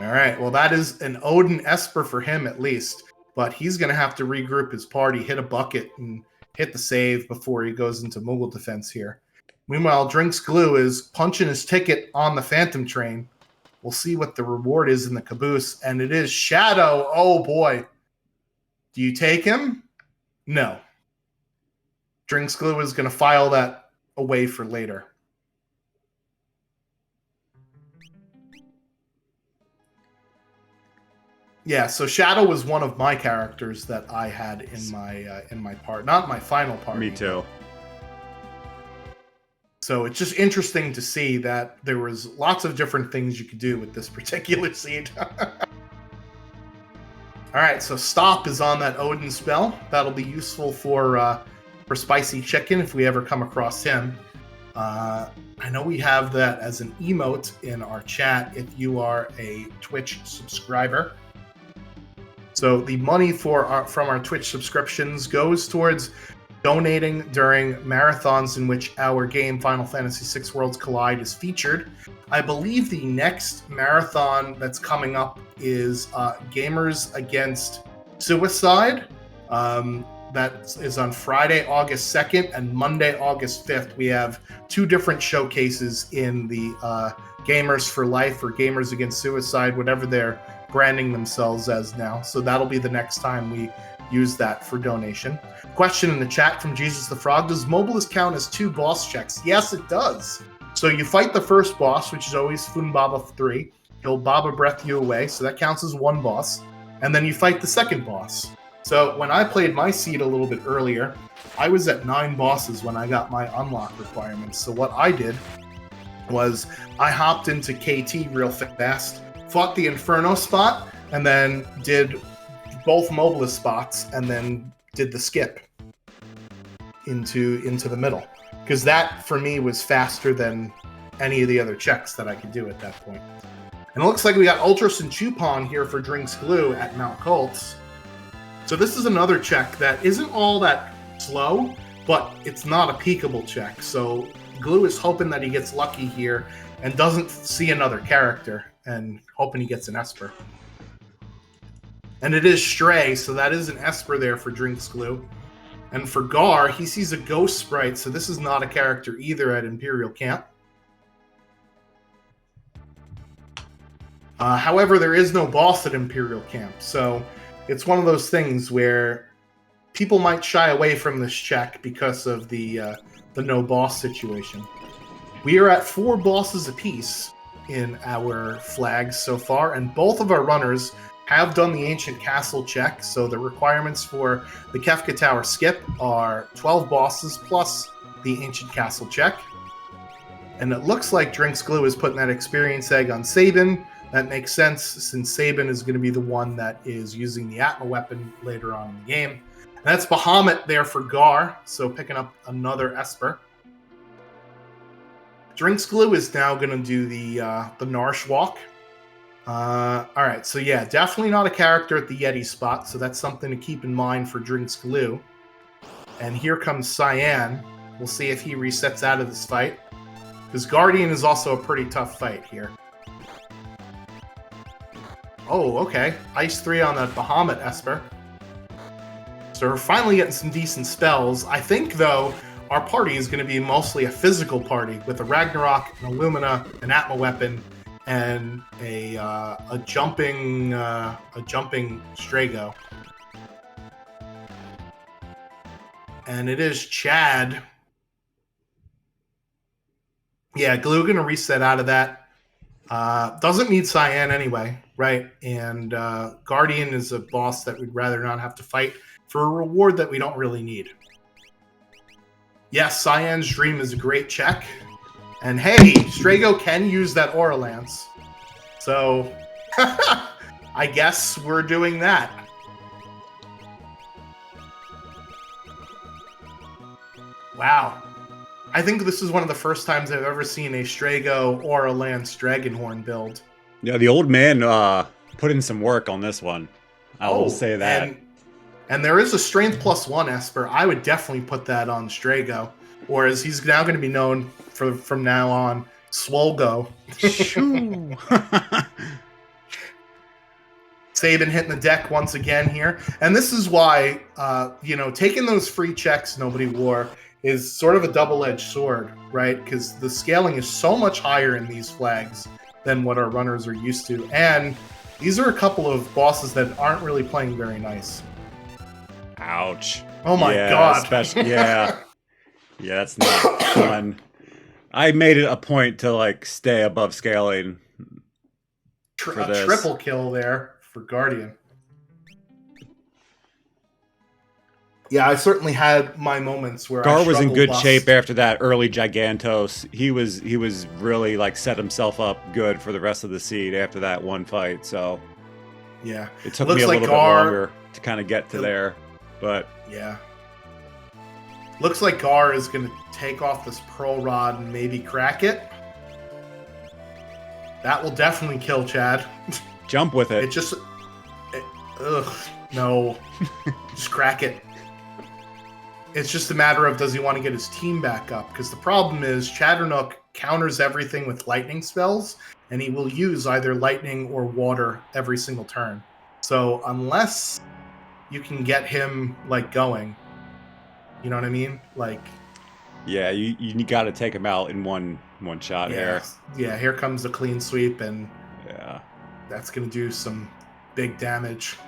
All right. Well, that is an Odin Esper for him at least. But he's going to have to regroup his party, hit a bucket, and hit the save before he goes into Moogle defense here. Meanwhile, Drinks Glue is punching his ticket on the Phantom Train. We'll see what the reward is in the caboose. And it is Shadow. Oh, boy. Do you take him? No. Drinks Glue is going to file that away for later. Yeah, so Shadow was one of my characters that I had in my part, not my final part. Me too. So it's just interesting to see that there was lots of different things you could do with this particular seed. All right, so Stop is on that Odin spell. That'll be useful for Spicy Chicken if we ever come across him. I know we have that as an emote in our chat if you are a Twitch subscriber. So the money from our Twitch subscriptions goes towards donating during marathons in which our game Final Fantasy VI Worlds Collide is featured. I believe the next marathon that's coming up is Gamers Against Suicide. That is on Friday, August 2nd, and Monday, August 5th. We have 2 different showcases in the Gamers for Life or Gamers Against Suicide, whatever they're branding themselves as now. So that'll be the next time we use that for donation. Question in the chat from Jesus the Frog: does Mobilis count as 2 boss checks? Yes, it does. So you fight the first boss, which is always Funbaba 3. He'll Baba Breath you away, so that counts as 1 boss. And then you fight the second boss. So when I played my seed a little bit earlier, I was at 9 bosses when I got my unlock requirements. So what I did was I hopped into KT real fast, fought the Inferno spot, and then did both Mobilis spots, and then did the skip into the middle. Because that, for me, was faster than any of the other checks that I could do at that point. And it looks like we got Ultras and Chupon here for Drinks Glue at Mount Colts. So this is another check that isn't all that slow, but it's not a peekable check. So Glue is hoping that he gets lucky here and doesn't see another character, and hoping he gets an Esper. And it is Stray, so that is an Esper there for Drinks Glue. And for Gar, he sees a Ghost Sprite, so this is not a character either at Imperial Camp. However, there is no boss at Imperial Camp, so it's one of those things where people might shy away from this check because of the no boss situation. We are at 4 bosses apiece in our flags so far, and both of our runners have done the Ancient Castle check, so the requirements for the Kefka Tower skip are 12 bosses plus the Ancient Castle check. And it looks like Drinks Glue is putting that experience egg on Sabin. That makes sense, since Sabin is going to be the one that is using the Atma weapon later on in the game. And that's Bahamut there for Gar, so picking up another Esper. Drinks Glue is now going to do the Narsh Walk. All right, so yeah, definitely not a character at the Yeti spot, so that's something to keep in mind for Drinks Glue. And here comes Cyan. We'll see if he resets out of this fight, because Guardian is also a pretty tough fight here. Oh, okay. Ice 3 on that Bahamut Esper. So we're finally getting some decent spells. I think, though, our party is going to be mostly a physical party with a Ragnarok, an Illumina, an Atma weapon, and a jumping Strago. And it is Chad. Yeah, Glue going to reset out of that. Doesn't need Cyan anyway, right? And Guardian is a boss that we'd rather not have to fight for a reward that we don't really need. Yes, Cyan's Dream is a great check. And hey, Strago can use that Aura Lance. So, I guess we're doing that. Wow. I think this is one of the first times I've ever seen a Strago or a Lance Dragonhorn build. Yeah, the old man put in some work on this one. I will say that. And there is a Strength +1 Esper. I would definitely put that on Strago. Or as he's now going to be known from now on, Swolgo. Shoo. Saban hitting the deck once again here. And this is why, taking those free checks nobody wore is sort of a double-edged sword, right? Because the scaling is so much higher in these flags than what our runners are used to. And these are a couple of bosses that aren't really playing very nice. Ouch. Oh my god. Yeah, that's not fun. I made it a point to stay above scaling. A triple kill there for Guardian. Yeah, I certainly had my moments where Gar was in good shape after that early Gigantos. He was really set himself up good for the rest of the seed after that one fight. So yeah, it took me a little bit longer to kind of get to there, but yeah, looks like Gar is going to take off this Pearl Rod and maybe crack it. That will definitely kill Chad. Jump with it. No, just crack it. It's just a matter of, does he want to get his team back up? Because the problem is Chatternook counters everything with lightning spells, and he will use either lightning or water every single turn. So unless you can get him going, you know what I mean? Yeah, you got to take him out in one shot here. Yeah, here comes the clean sweep, and yeah, that's going to do some big damage.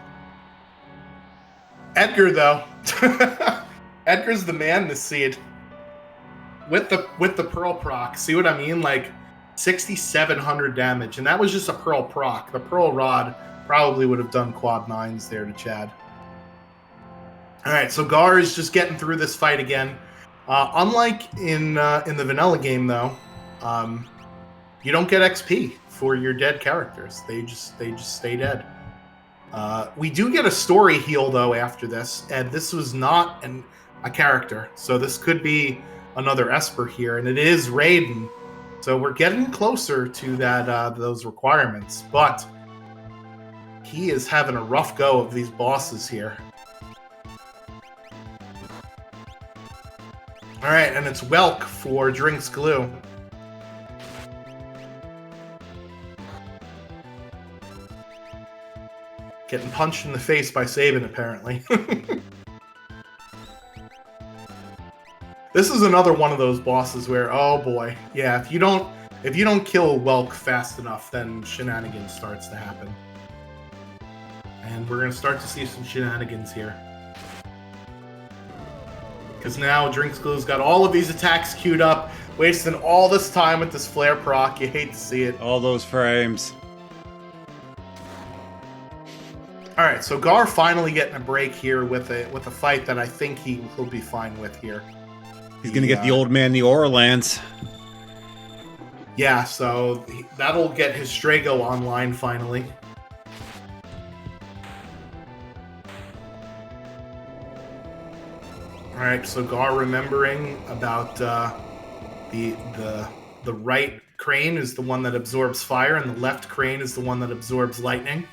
Edgar, though. Edgar's the man this seed. With the Pearl proc. See what I mean? 6,700 damage. And that was just a Pearl proc. The Pearl Rod probably would have done quad 9s there to Chad. Alright, so Gar is just getting through this fight again. Unlike in the vanilla game, though, you don't get XP for your dead characters. They just stay dead. We do get a story heal, though, after this. And this was not a character. So this could be another Esper here. And it is Raiden. So we're getting closer to those requirements. But he is having a rough go of these bosses here. All right, and it's Welk for Drinks Glue. Getting punched in the face by Saban, apparently. This is another one of those bosses where, oh boy, yeah, if you don't kill Welk fast enough, then shenanigans starts to happen. And we're gonna start to see some shenanigans here. Because now Drinks Glue's got all of these attacks queued up, wasting all this time with this flare proc. You hate to see it. All those frames. All right, so Gar finally getting a break here with a fight that I think he'll be fine with here. He's gonna get the old man the Aura Lance. Yeah, so that'll get his Strago online finally. All right, so Gar remembering about the right crane is the one that absorbs fire, and the left crane is the one that absorbs lightning.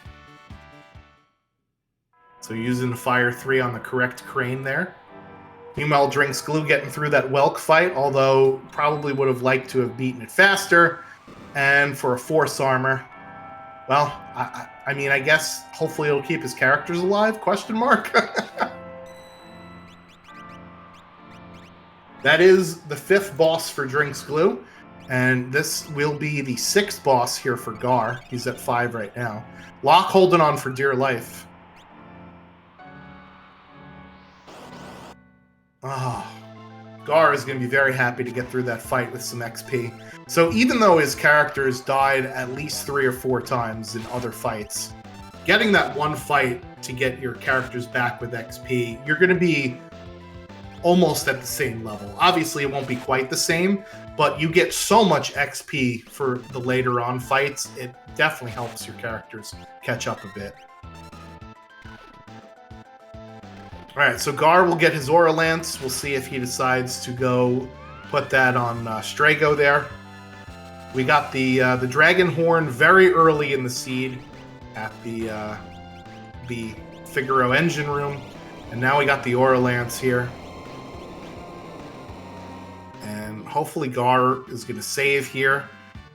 So using the Fire 3 on the correct crane there. Meanwhile, Drinks Glue getting through that Welk fight, although probably would have liked to have beaten it faster. And for a Force Armor, well, I mean, I guess hopefully it'll keep his characters alive, question mark. That is the 5th boss for Drinks Glue, and this will be the 6th boss here for Gar. He's at 5 right now. Locke holding on for dear life. Gar is going to be very happy to get through that fight with some XP. So even though his characters died at least 3 or 4 times in other fights, getting that one fight to get your characters back with XP, you're going to be almost at the same level. Obviously, it won't be quite the same, but you get so much XP for the later on fights. It definitely helps your characters catch up a bit. All right, so Gar will get his Aura Lance. We'll see if he decides to go put that on Strago there. We got the Dragon Horn very early in the seed at the Figaro engine room, and now we got the Aura Lance here. And hopefully Gar is going to save here.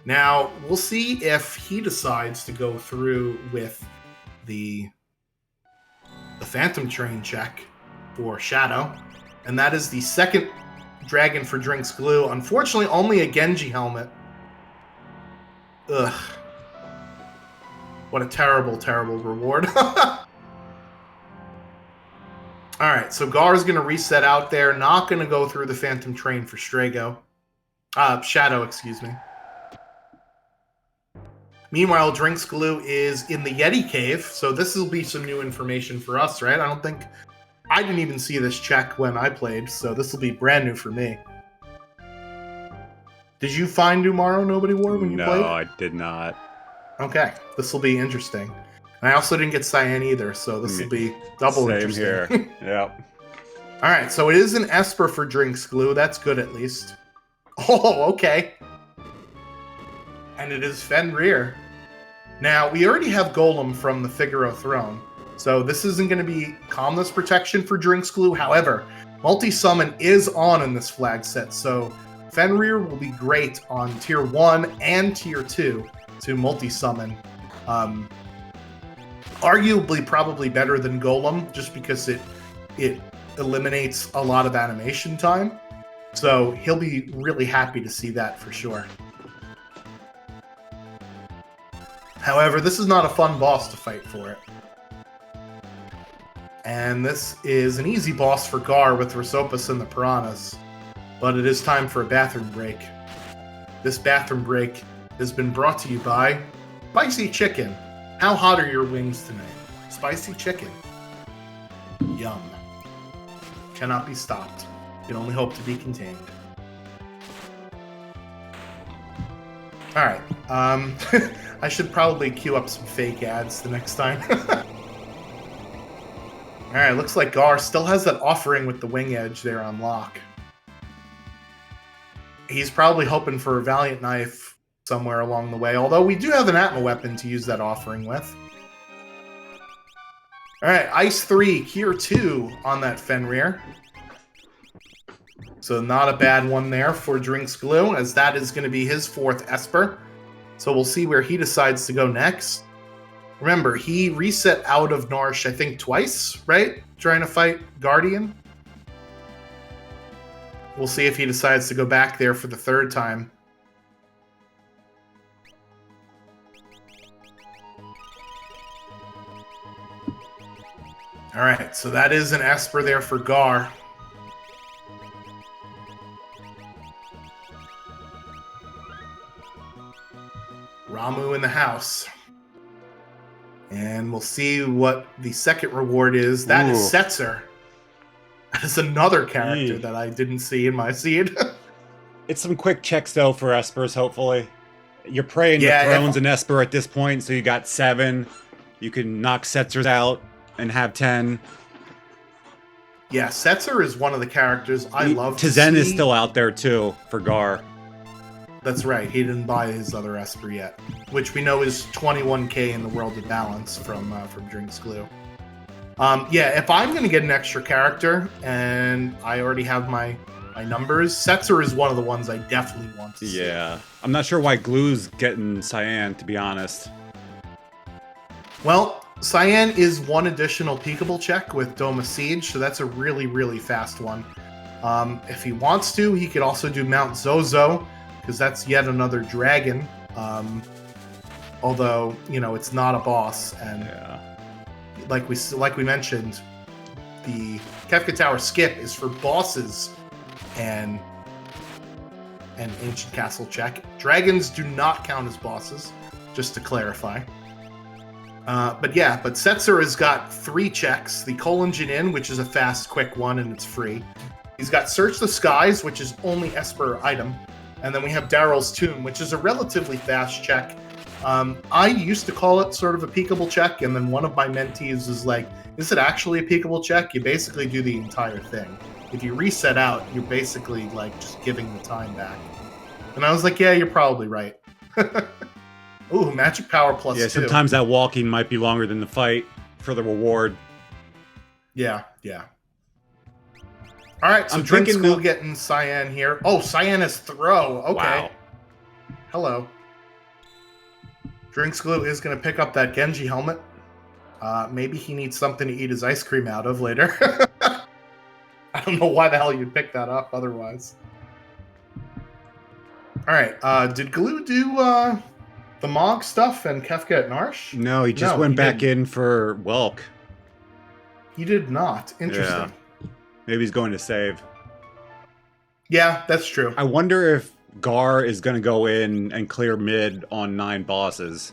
Now, we'll see if he decides to go through with the Phantom Train check for Shadow. And that is the second Dragon for Drinks Glue. Unfortunately, only a Genji helmet. Ugh. What a terrible, terrible reward. Alright, so Gar's going to reset out there. Not going to go through the Phantom Train for Strago. Shadow, excuse me. Meanwhile, Drinks Glue is in the Yeti cave, so this will be some new information for us, right? I didn't even see this check when I played, so this will be brand new for me. Did you find Umaro Nobody War when you played? No, I did not. Okay, this will be interesting. And I also didn't get Cyan either, so this will be double interesting. Same here. Yep. Alright, so it is an Esper for Drinks Glue. That's good, at least. Oh, okay. And it is Fenrir. Now, we already have Golem from the Figaro throne, so this isn't going to be Calmness Protection for Drinks Glue. However, Multi-Summon is on in this flag set, so Fenrir will be great on Tier 1 and Tier 2 to Multi-Summon. Arguably probably better than Golem, just because it eliminates a lot of animation time. So he'll be really happy to see that for sure. However, this is not a fun boss to fight for it. And this is an easy boss for Gar with Rosopus and the Piranhas. But it is time for a bathroom break. This bathroom break has been brought to you by Spicy Chicken. How hot are your wings tonight? Spicy chicken. Yum. Cannot be stopped. Can only hope to be contained. Alright. I should probably queue up some fake ads the next time. Alright, looks like Gar still has that offering with the wing edge there on lock. He's probably hoping for a Valiant Knife somewhere along the way, although we do have an Atma weapon to use that offering with. Alright, Ice 3, Tier 2 on that Fenrir. So not a bad one there for Drinks Glue, as that is going to be his 4th Esper. So we'll see where he decides to go next. Remember, he reset out of Narsh, I think, twice, right? Trying to fight Guardian. We'll see if he decides to go back there for the 3rd time. Alright, so that is an Esper there for Gar. Ramu in the house. And we'll see what the second reward is. That is Setzer. That is another character that I didn't see in my seed. It's some quick checks, though, for Espers, hopefully. You're praying the throne's an Esper at this point, so you got 7. You can knock Setzers out and have 10. Yeah, Setzer is one of the characters I love to see. Tizen is still out there, too, for Gar. That's right. He didn't buy his other Esper yet, which we know is 21k in the World of Balance from Drinks Glue. Yeah, if I'm going to get an extra character, and I already have my numbers, Setzer is one of the ones I definitely want to see. Yeah. I'm not sure why Glue's getting Cyan, to be honest. Well, Cyan is one additional peekable check with Dome of Siege, so that's a really, really fast one. If he wants to, he could also do Mount Zozo, because that's yet another dragon. Although, you know, it's not a boss, and like we mentioned, the Kefka Tower skip is for bosses and an Ancient Castle check. Dragons do not count as bosses, just to clarify. But Setzer has got 3 checks. The Colon Jinin, which is a fast, quick one, and it's free. He's got Search the Skies, which is only Esper item. And then we have Daryl's Tomb, which is a relatively fast check. I used to call it sort of a peekable check, and then one of my mentees was like, is it actually a peekable check? You basically do the entire thing. If you reset out, you're basically like just giving the time back. And I was like, yeah, you're probably right. Ooh, magic power plus 2. Yeah, sometimes that walking might be longer than the fight for the reward. Yeah. All right, so I'm Drink thinking School getting Cyan here. Oh, Cyan is throw. Okay. Wow. Hello. Drink School is going to pick up that Genji helmet. Maybe he needs something to eat his ice cream out of later. I don't know why the hell you'd pick that up otherwise. All right. Did Glue do the Mog stuff and Kefka at Narsh? No, he just went back in for Welk. He did not. Interesting. Yeah. Maybe he's going to save. Yeah, that's true. I wonder if Gar is going to go in and clear mid on 9 bosses.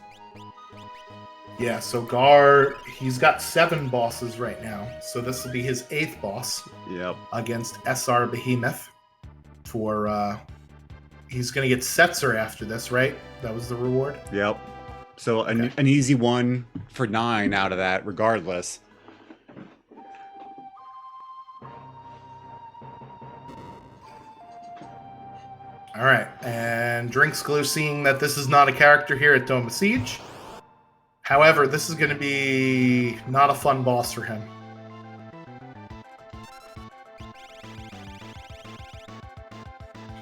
Yeah, so Gar, he's got 7 bosses right now. So this will be his 8th boss. Yep. Against SR Behemoth. For, he's going to get Setzer after this, right? That was the reward? Yep. So an easy one for 9 out of that, regardless. All right, and Drinks Glue seeing that this is not a character here at Dome of Siege. However, this is going to be not a fun boss for him.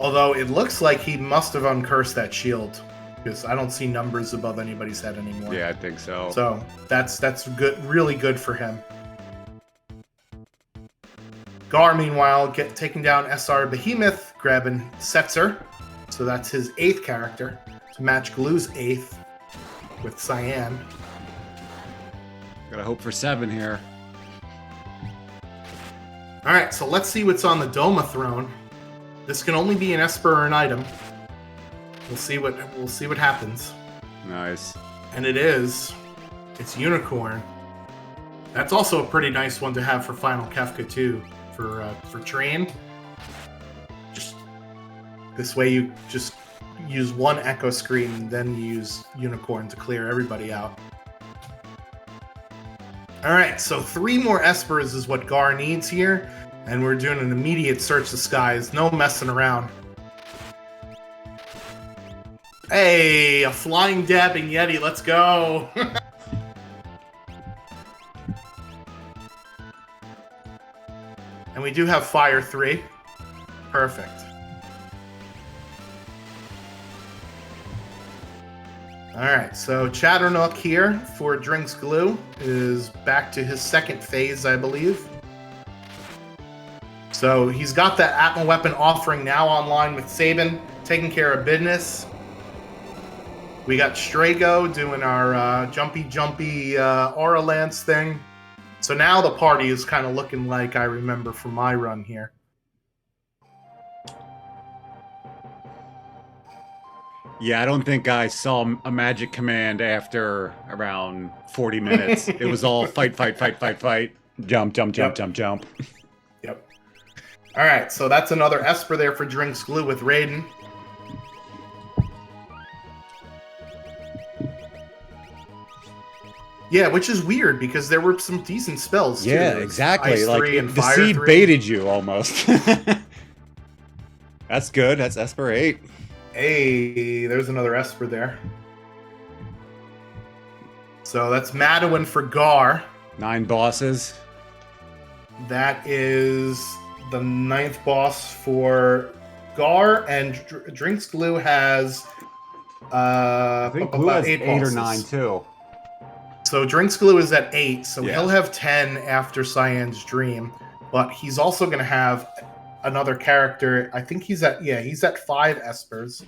Although it looks like he must have uncursed that shield, because I don't see numbers above anybody's head anymore. Yeah, I think so. So that's good, really good for him. Gar, meanwhile, taking down SR Behemoth, grabbing Setzer. So that's his 8th character to match Glue's 8th with Cyan. Gotta hope for 7 here. All right, so let's see what's on the Doma throne. This can only be an Esper or an item. We'll see what happens. Nice. And it's Unicorn. That's also a pretty nice one to have for Final Kefka too. For train, just this way you just use one echo screen and then you use Unicorn to clear everybody out. All right, so 3 more Espers is what Gar needs here, and we're doing an immediate search the skies, no messing around. Hey, a flying dabbing Yeti, let's go. And we do have Fire 3. Perfect. Alright, so Chatternook here for Drinks Glue is back to his 2nd phase, I believe. So he's got that Atma Weapon offering now online with Sabin, taking care of business. We got Strago doing our jumpy Aura Lance thing. So now the party is kind of looking like I remember from my run here. Yeah, I don't think I saw a magic command after around 40 minutes. It was all fight, jump. Yep. All right, so that's another Esper there for Drinks Glue with Raiden. Yeah, which is weird because there were some decent spells too. Yeah, exactly. Ice like 3 and the Fire seed 3. baited you almost. That's good. That's Esper 8. Hey, there's another Esper there. So that's Madeline for Gar. 9 bosses. That is the 9th boss for Gar, and Drinks Glue has I think Glue has 8 bosses. or 9 too. So Drinks Glue is at 8, so Yeah. he'll have 10 after Cyan's Dream, but he's also going to have another character. I think he's at 5 Espers,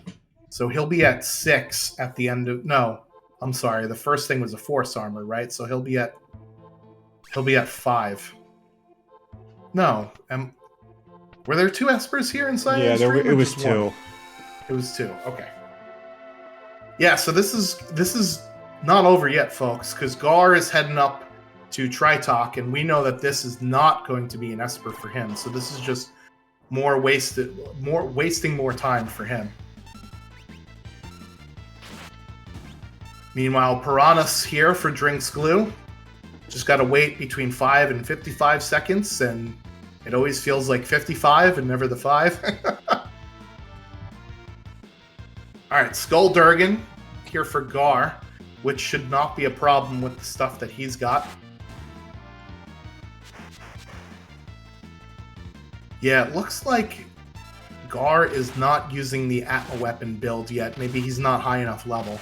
so he'll be at 6 at the end of. No, I'm sorry. The first thing was a Force Armor, right? So he'll be at 5. No, were there 2 Espers here in Cyan's Yeah, Dream? it was 2. It was 2. Okay. Yeah, so this is not over yet, folks, because Gar is heading up to Tritok, and we know that this is not going to be an Esper for him. So this is just wasting more time for him. Meanwhile, Piranha's here for Drinks Glue. Just got to wait between 5 and 55 seconds, and it always feels like 55 and never the 5. Alright, Skulldurgan here for Gar, which should not be a problem with the stuff that he's got. Yeah, it looks like Gar is not using the Atma weapon build yet. Maybe he's not high enough level.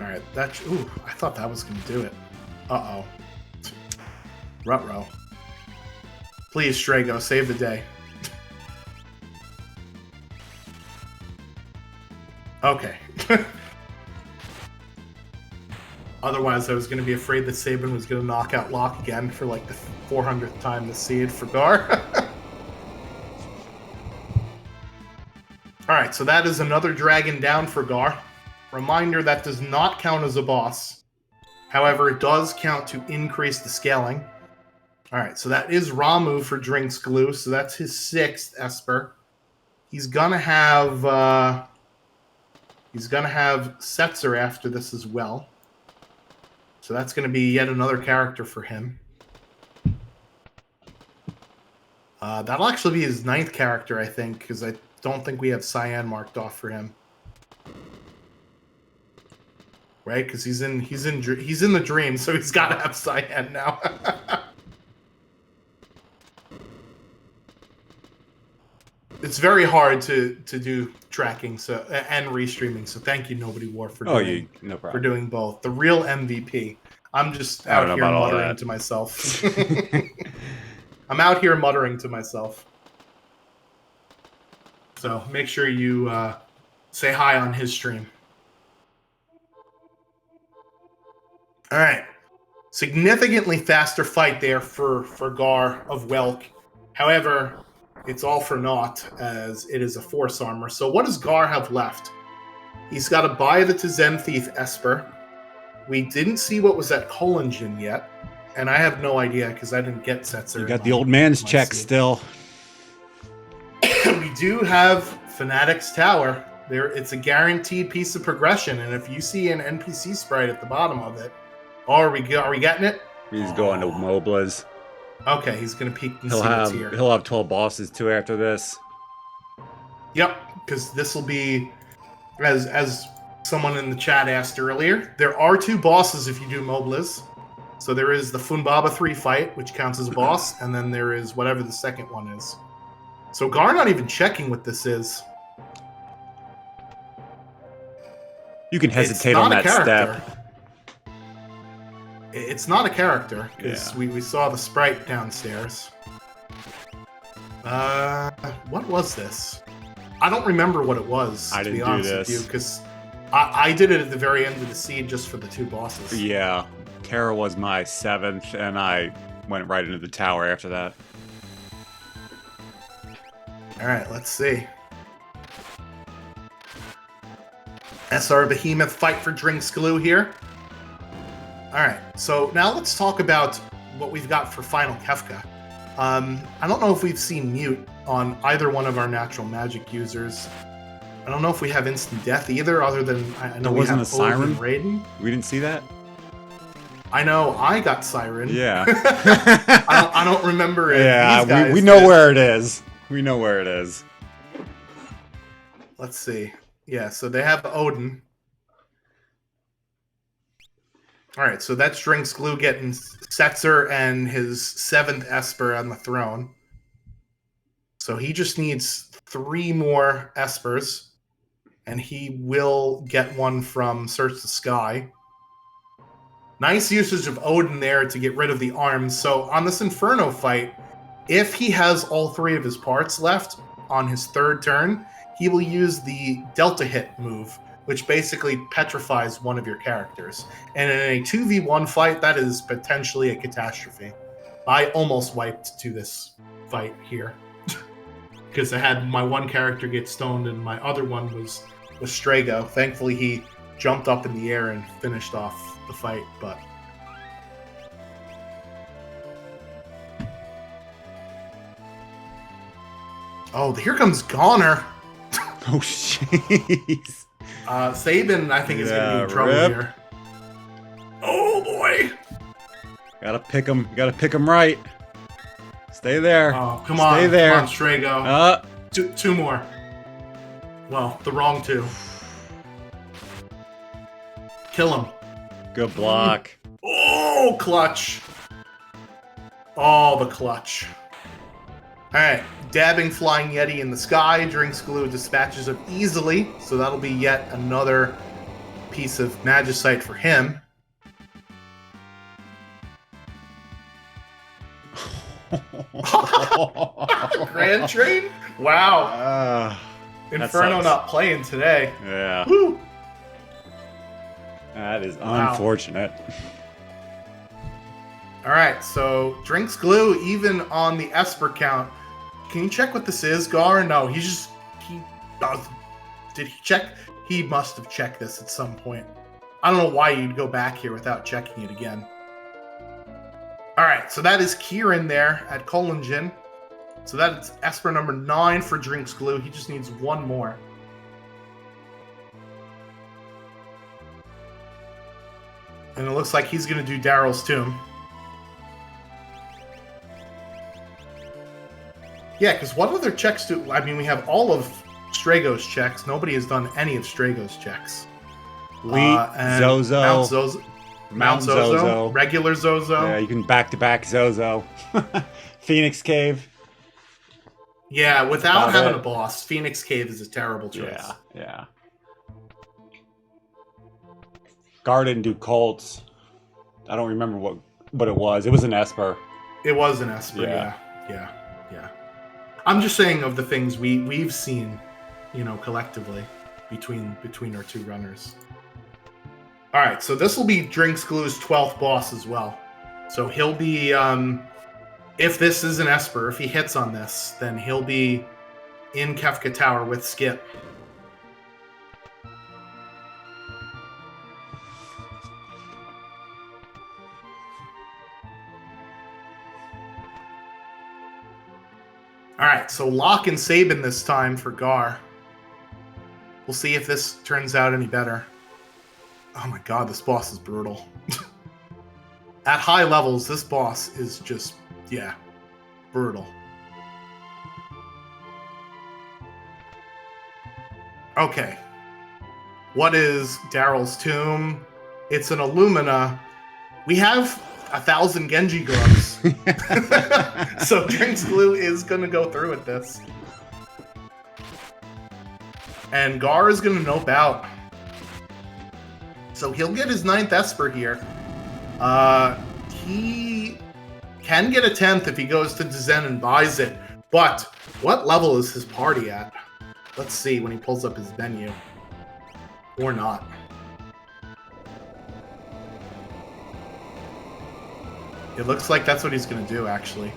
Alright, that... Ooh, I thought that was going to do it. Uh-oh. Ruh-roh. Please, Strago, save the day. Okay. Otherwise, I was going to be afraid that Sabin was going to knock out Locke again for like the 400th time this seed for Gar. Alright, so that is another dragon down for Gar. Reminder, that does not count as a boss. However, it does count to increase the scaling. Alright, so that is Ramu for Drinks Glue, so that's his 6th Esper. He's gonna have Setzer after this as well. So that's gonna be yet another character for him. That'll actually be his 9th character, I think, because I don't think we have Cyan marked off for him. Right? Because he's in the dream, so he's got to have Cyan now. It's very hard to do tracking and restreaming, so thank you, Nobody War, for doing both. The real MVP. I'm just out here muttering to myself. I'm out here muttering to myself. So make sure you say hi on his stream. All right. Significantly faster fight there for Gar of Welk. However, it's all for naught, as it is a force armor. So what does Gar have left? He's got to buy the Tizen Thief Esper. We didn't see what was at Kolingen yet, and I have no idea because I didn't get Setzer. You got the old man's check still. We do have Fanatic's Tower. It's a guaranteed piece of progression, and if you see an NPC sprite at the bottom of it, are we getting it? He's going to Moblas. Okay, he's gonna peek and see what's here. He'll have 12 bosses too after this. Yep, because this will be, as someone in the chat asked earlier, there are 2 bosses if you do Moblas. So there is the Funbaba 3 fight, which counts as a boss, and then there is whatever the second one is. So Gar not even checking what this is. You can hesitate on that step. It's not a character, because we saw the sprite downstairs. What was this? I don't remember what it was, to be honest with you, because I did it at the very end of the seed just for the 2 bosses. Yeah, Terra was my 7th, and I went right into the tower after that. Alright, let's see. SR Behemoth fight for Drinks Glue here. Alright, so now let's talk about what we've got for Final Kefka. I don't know if we've seen Mute on either one of our natural magic users. I don't know if we have instant death either, other than I know we have a Siren. Raiden. We didn't see that? I know I got Siren. Yeah. I don't remember it. Yeah, we know where it is. We know where it is. Let's see. Yeah, so they have Odin. Alright, so that's Drinks Glue getting Setzer and his 7th Esper on the throne. So he just needs 3 more Espers, and he will get one from Search the Sky. Nice usage of Odin there to get rid of the arms. So on this Inferno fight, if he has all 3 of his parts left on his 3rd turn, he will use the Delta Hit move, which basically petrifies one of your characters. And in a 2v1 fight, that is potentially a catastrophe. I almost wiped to this fight here. Because I had my one character get stoned and my other one was Strago. Thankfully, he jumped up in the air and finished off the fight. But Oh, here comes Goner. Oh, jeez. Sabin, I think, is going to be in trouble rip. here. Oh, boy. Gotta pick him. Gotta pick him right. Stay there. Oh, come on. Stay there. Come on, Strago. Two more. Well, the wrong two. Kill him. Good block. Oh, clutch. Oh, the clutch. All right. Dabbing Flying Yeti in the sky. Drinks Glue dispatches it easily. So that'll be yet another piece of Magicite for him. Grand Train? Wow. Inferno sucks. not playing today. Yeah. Woo. That is unfortunate. All right, so Drinks Glue even on the Esper count. Can you check what this is, Gar? No, he does. Did he check? He must have checked this at some point. I don't know why you'd go back here without checking it again. All right, so that is Kieran there at Kolingen. So that's Esper number 9 for Drinks Glue. He just needs one more. And it looks like he's going to do Daryl's Tomb. Yeah, because what other checks do... I mean, we have all of Strago's checks. Nobody has done any of Strago's checks. Leet, Zozo. Mount Zozo. Regular Zozo. Yeah, you can back-to-back Zozo. Phoenix Cave. Yeah, without having a boss, Phoenix Cave is a terrible choice. Yeah. Gar didn't do Colts. I don't remember what it was. It was an Esper. It was an Esper, yeah. I'm just saying of the things we've seen, collectively between our two runners. All right, so this will be Drinks Glue's 12th boss as well. So he'll be, if this is an Esper, if he hits on this, then he'll be in Kefka Tower with Skip. All right, so Locke and Sabin this time for Gar. We'll see if this turns out any better. Oh my god, this boss is brutal. At high levels, this boss is just, brutal. Okay. What is Daryl's Tomb? It's an Illumina. We have 1,000 Genji gloves. So Drinks Glue is going to go through with this. And Gar is going to nope out. So he'll get his 9th Esper here. He can get a 10th if he goes to Zen and buys it. But what level is his party at? Let's see when he pulls up his menu. Or not. It looks like that's what he's going to do, actually.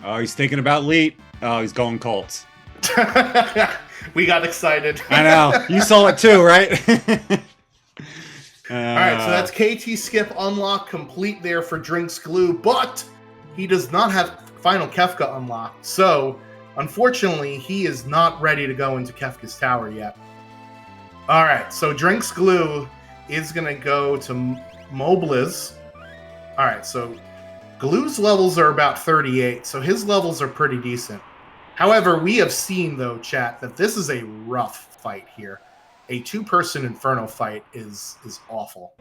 Oh, he's thinking about Leet. Oh, he's going Colts. We got excited. I know. You saw it too, right? All right, so that's KT Skip unlock complete there for Drinks Glue, but he does not have Final Kefka unlocked. So, unfortunately, he is not ready to go into Kefka's Tower yet. All right, so Drinks Glue is going to go to Mobliz. All right, so Glue's levels are about 38, so his levels are pretty decent. However, we have seen, though, chat, that this is a rough fight here. A 2-person Inferno fight is awful.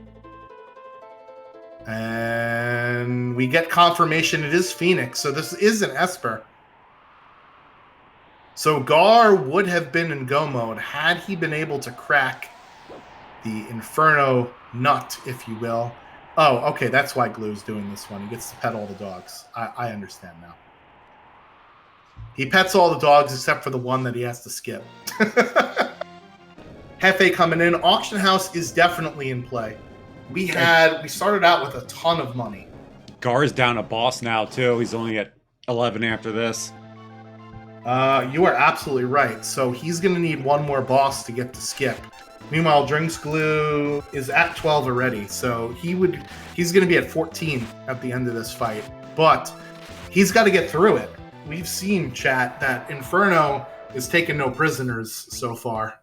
And we get confirmation it is Phoenix, so this is an Esper. So Gar would have been in go mode had he been able to crack the Inferno nut, if you will. Oh, okay, that's why Glue's doing this one. He gets to pet all the dogs. I understand now. He pets all the dogs except for the one that he has to skip. Hefe coming in. Auction House is definitely in play. We started out with a ton of money. Gar's down a boss now, too. He's only at 11 after this. You are absolutely right. So he's going to need one more boss to get to skip. Meanwhile, Drinks Glue is at 12 already. So he's going to be at 14 at the end of this fight. But he's got to get through it. we've seen, chat, that Inferno is taking no prisoners so far.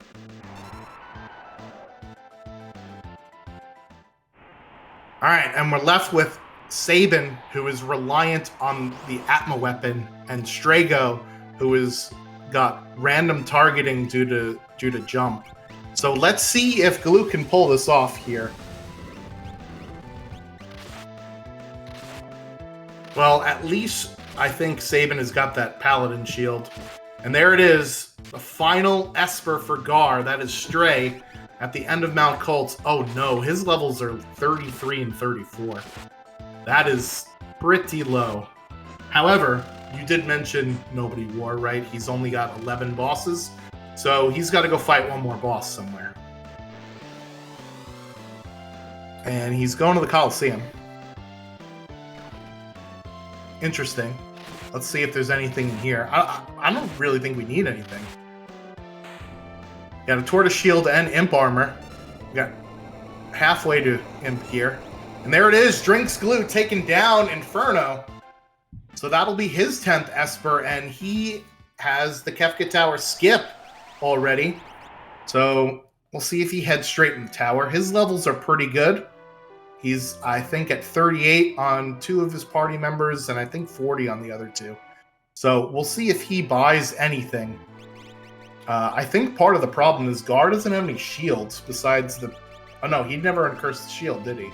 All right, and we're left with Sabin, who is reliant on the Atma weapon, and Strago, who has got random targeting due to jump. So let's see if Glue can pull this off here. Well, at least I think Sabin has got that Paladin shield. And there it is, the final Esper for Gar. That is Stray at the end of Mount Colts. Oh no, his levels are 33 and 34. That is pretty low. However, you did mention Nobody War, right? He's only got 11 bosses, so he's got to go fight one more boss somewhere. And he's going to the Coliseum. Interesting. Let's see if there's anything in here. I don't really think we need anything. Got a Tortoise Shield and Imp Armor. We got halfway to Imp Gear. And there it is, Drinks Glue taking down Inferno. So that'll be his 10th Esper, and he has the Kefka Tower skip already. So we'll see if he heads straight in the tower. His levels are pretty good. He's, I think, at 38 on 2 of his party members, and I think 40 on the other 2. So we'll see if he buys anything. I think part of the problem is Gar doesn't have any shields besides the... Oh no, he never uncursed the shield, did he?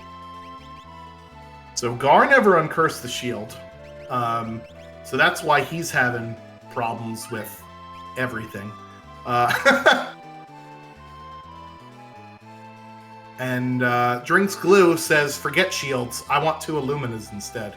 So Gar never uncursed the shield. So that's why he's having problems with everything. And Drinks Glue says, forget shields. I want 2 Illuminas instead.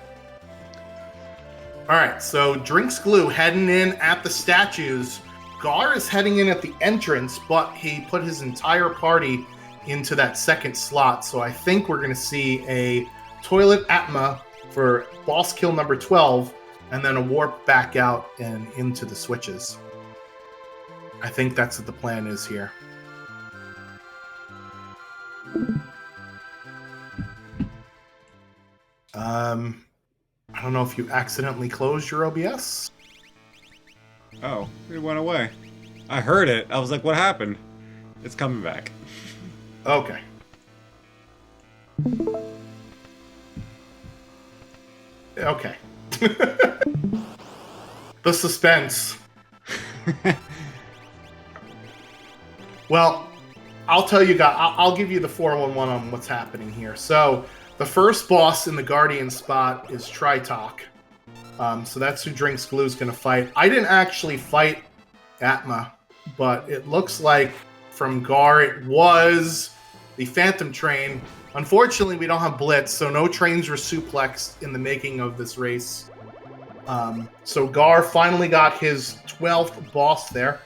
Alright, so Drinks Glue heading in at the statues. Gar is heading in at the entrance, but he put his entire party into that second slot. So I think we're going to see a Toilet Atma for boss kill number 12, and then a warp back out and into the switches. I think that's what the plan is here. I don't know if you accidentally closed your OBS. Oh, it went away. I heard it. I was like, what happened? It's coming back. Okay. Okay. The suspense. Well, I'll tell you guys, I'll give you the 411 on what's happening here. So, the first boss in the Guardian spot is Tritok. So that's who Drinks Glue is going to fight. I didn't actually fight Atma, but it looks like from Gar it was the Phantom Train. Unfortunately, we don't have Blitz, so no trains were suplexed in the making of this race. So Gar finally got his 12th boss there.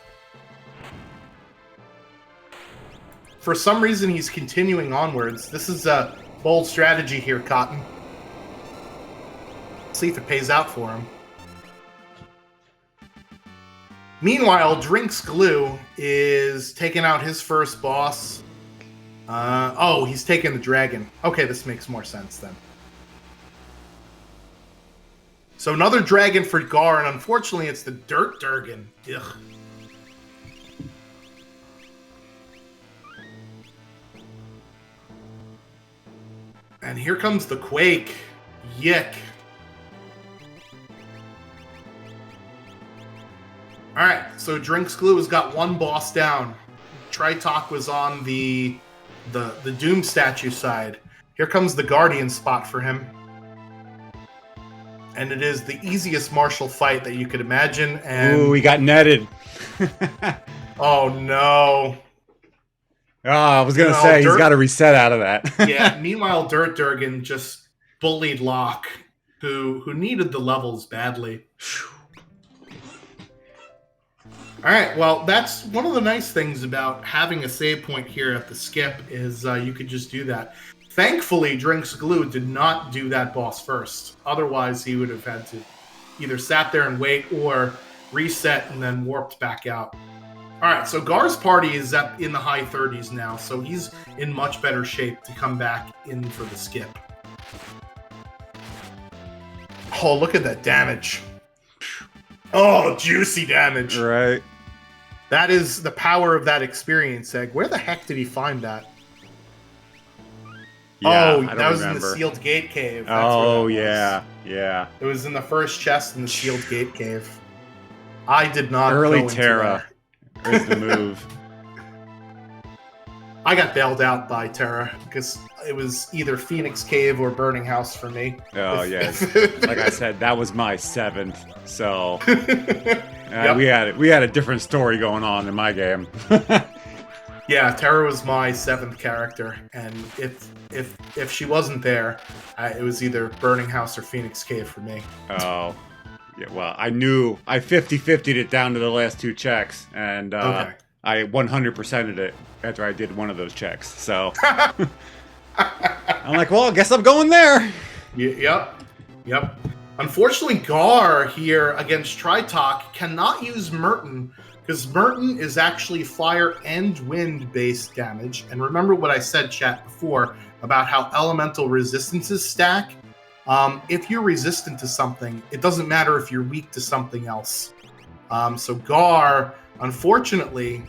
For some reason, he's continuing onwards. This is a bold strategy here, Cotton. See if it pays out for him. Meanwhile, Drinks Glue is taking out his first boss. Oh, he's taking the dragon. Okay, this makes more sense then. So another dragon for Gar, and unfortunately it's the Dirt Durgan. Ugh. And here comes the Quake. Yick. Alright, so Drinks Glue has got 1 boss down. Tritok was on the Doom statue side. Here comes the Guardian spot for him. And it is the easiest martial fight that you could imagine. And ooh, he got netted. oh no. Oh, I was going to say, he's got to reset out of that. Yeah, meanwhile, Dirt Durgan just bullied Locke, who needed the levels badly. All right, well, that's one of the nice things about having a save point here at the skip is you could just do that. Thankfully, Drinks Glue did not do that boss first. Otherwise, he would have had to either sat there and wait or reset and then warped back out. All right, so Gar's party is in the high 30s now, so he's in much better shape to come back in for the skip. Oh, look at that damage. Oh, juicy damage. Right. That is the power of that experience egg. Where the heck did he find that? Yeah, Oh, I that don't was in the remember. sealed gate cave. That's where Oh, that was. yeah. Yeah. It was in the first chest in the sealed gate cave. I did not Early go into Terra there. is the move. I got bailed out by Terra because it was either Phoenix Cave or Burning House for me. Oh, yes. Like I said, that was my 7th. So Yep. we had a different story going on in my game. Yeah, Terra was my 7th character, and if she wasn't there, it was either Burning House or Phoenix Cave for me. Oh. Yeah, well, I knew I 50-50'd it down to the last 2 checks, and Okay. I 100%ed it after I did one of those checks. So I'm like, well, I guess I'm going there. Yep. Unfortunately, Gar here against Tritok cannot use Merton because Merton is actually fire and wind based damage. And remember what I said, chat, before about how elemental resistances stack. If you're resistant to something, it doesn't matter if you're weak to something else. So Gar, unfortunately,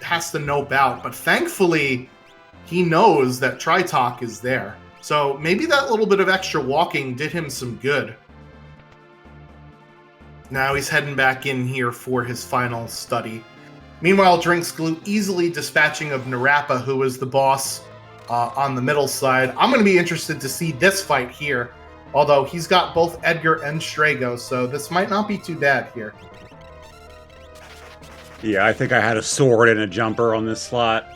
has to nope out. But thankfully, he knows that Tritok is there. So maybe that little bit of extra walking did him some good. Now he's heading back in here for his final study. Meanwhile, Drinks Glue easily dispatching of Narapa, who is the boss on the middle side. I'm going to be interested to see this fight here. Although he's got both Edgar and Strago, so this might not be too bad here. Yeah, I think I had a sword and a jumper on this slot.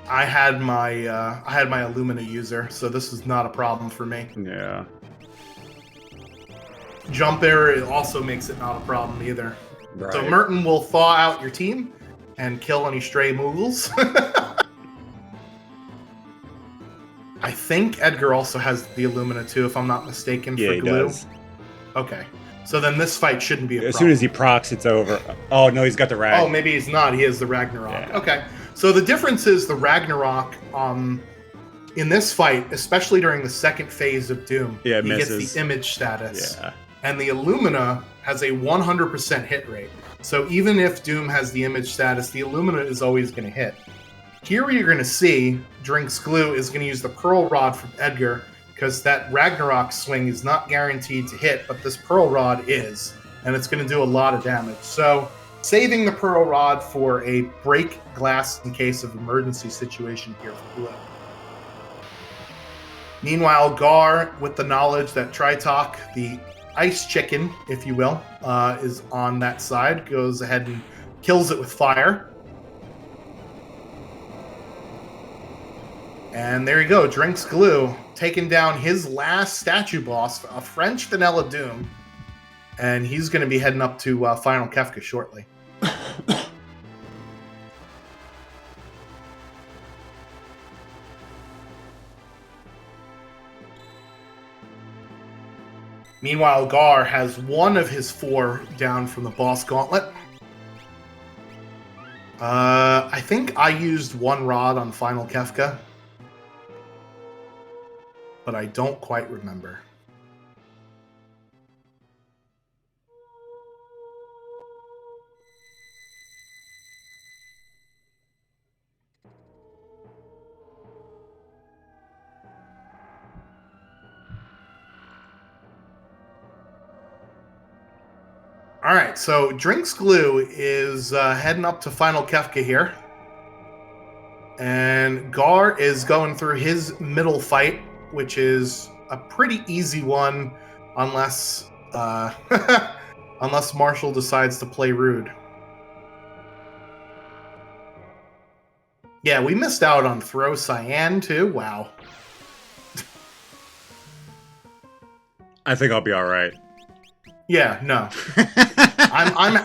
I had my Illumina user, so this is not a problem for me. Yeah. Jump air also makes it not a problem either. Right. So Merton will thaw out your team and kill any stray Moogles. I think Edgar also has the Illumina too, if I'm not mistaken, Yeah, for he glue. does. Okay. So then this fight shouldn't be a problem. As soon as he procs, it's over. Oh, no, he's got the rag. Oh, maybe he's not. He has the Ragnarok. Yeah. Okay. So the difference is the Ragnarok, in this fight, especially during the second phase of Doom, Yeah, he misses. gets the image status. Yeah. And the Illumina has a 100% hit rate. So even if Doom has the image status, the Illumina is always going to hit. Here you're going to see Drinks Glue is going to use the Pearl Rod from Edgar, because that Ragnarok swing is not guaranteed to hit, but this Pearl Rod is, and it's going to do a lot of damage. So saving the Pearl Rod for a break glass in case of emergency situation here for Blue. Meanwhile, Gar, with the knowledge that Tritok, the ice chicken, if you will, is on that side, goes ahead and kills it with fire. And there you go, Drinks Glue, taking down his last statue boss, a French Vanilla Doom. And he's going to be heading up to Final Kefka shortly. Meanwhile, Gar has one of his 4 down from the boss gauntlet. I think I used 1 rod on Final Kefka, but I don't quite remember. All right, so Drinks Glue is heading up to Final Kefka here. And Gar is going through his middle fight, which is a pretty easy one, unless unless Marshall decides to play rude. Yeah, we missed out on Throw Cyan too. Wow. I think I'll be all right. Yeah, no. I'm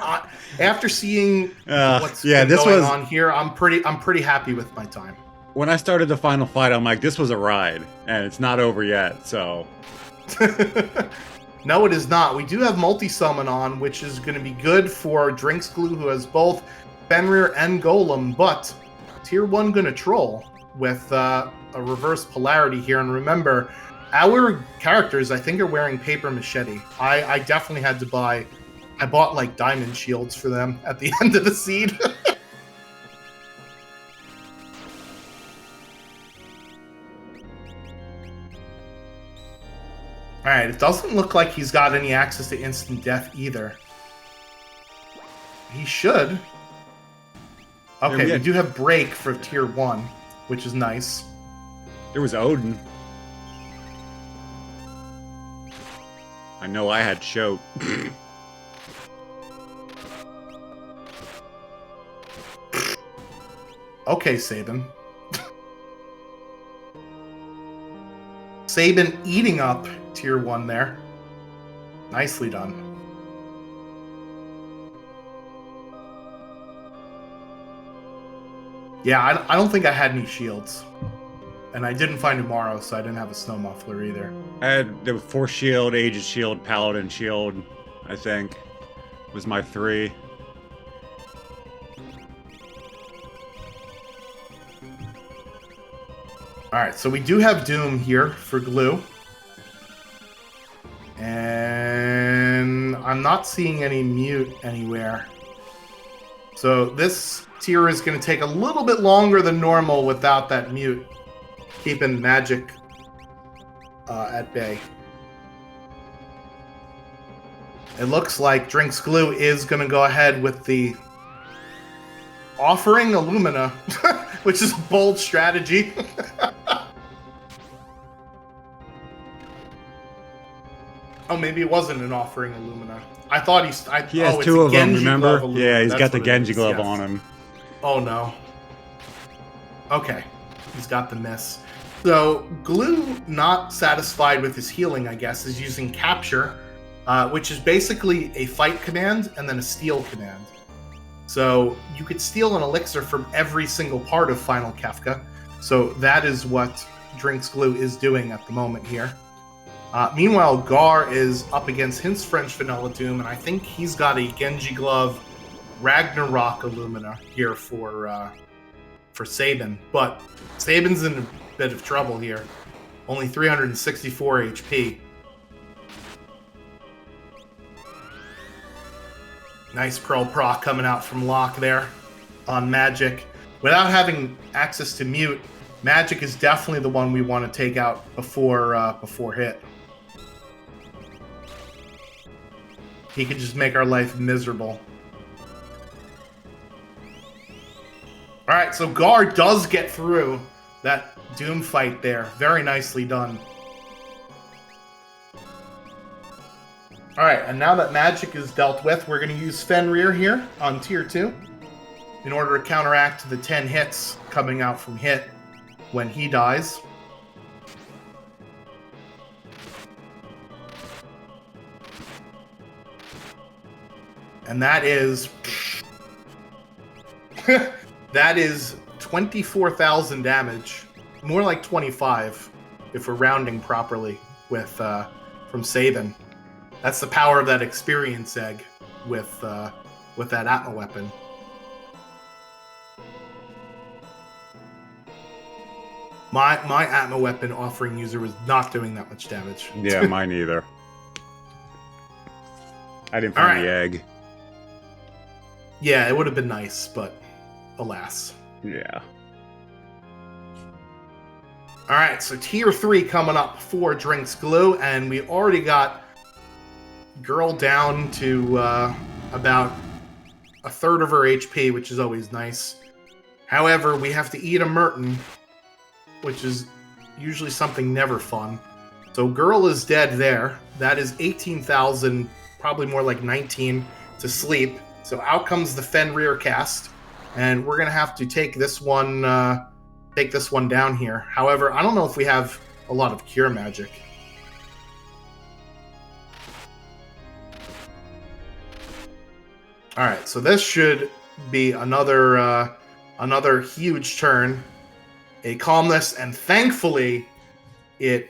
after seeing what's this going was on here, I'm pretty happy with my time. when I started the final fight. I'm like, this was a ride, and it's not over yet. So No, it is not. We do have multi-summon on, which is going to be good for Drinks Glue, who has both Fenrir and Golem, but Tier 1 going to troll with a reverse polarity here. And remember, our characters, I think, are wearing paper machete. I definitely had to buy I bought like diamond shields for them at the end of the seed. Alright, it doesn't look like he's got any access to instant death either. He should. Okay, we do have break for tier 1, which is nice. There was Odin. I know I had Choke. Okay, Sabin. Sabin eating up tier 1 there. Nicely done. Yeah, I don't think I had any shields. And I didn't find tomorrow, so I didn't have a snow muffler either. I had the Force Shield, Aegis Shield, Paladin Shield, I think, was my 3. Alright, so we do have Doom here for glue. And I'm not seeing any mute anywhere. So this tier is going to take a little bit longer than normal without that mute. Keeping magic at bay. It looks like Drinks Glue is going to go ahead with the offering Illumina, which is a bold strategy. Oh, maybe it wasn't an offering Illumina. I thought he has 2 of them, remember? Yeah, he's got the Genji glove yes. on him. Oh, no. Okay. He's got the miss. So, Glue, not satisfied with his healing, I guess, is using Capture, which is basically a fight command and then a steal command. So, you could steal an elixir from every single part of Final Kefka. So, that is what Drinks Glue is doing at the moment here. Meanwhile, Gar is up against his French Vanilla Doom, and I think he's got a Genji Glove Ragnarok Illumina here for Sabin. But Sabin's in a bit of trouble here. Only 364 HP. Nice Pearl proc coming out from Locke there on Magic. Without having access to mute, Magic is definitely the one we want to take out before hit. He could just make our life miserable. Alright, so Gar does get through that Doom fight there. Very nicely done. Alright, and now that Magic is dealt with, we're going to use Fenrir here on tier 2 in order to counteract the 10 hits coming out from hit when he dies. And that is... that is 24,000 damage. More like 25, if we're rounding properly with from Sabin. That's the power of that experience egg with that Atma weapon. My Atma weapon offering user was not doing that much damage. Yeah, mine either. I didn't find the egg. Yeah, it would have been nice, but alas. Yeah. Alright, so tier 3 coming up for Drinks Glue, and we already got Girl down to about a third of her HP, which is always nice. However, we have to eat a Merton, which is usually something never fun. So Girl is dead there. That is 18,000, probably more like 19, to sleep. So out comes the Fenrir cast, and we're gonna have to take this one down here. However, I don't know if we have a lot of cure magic. All right, so this should be another huge turn, a calmness, and thankfully it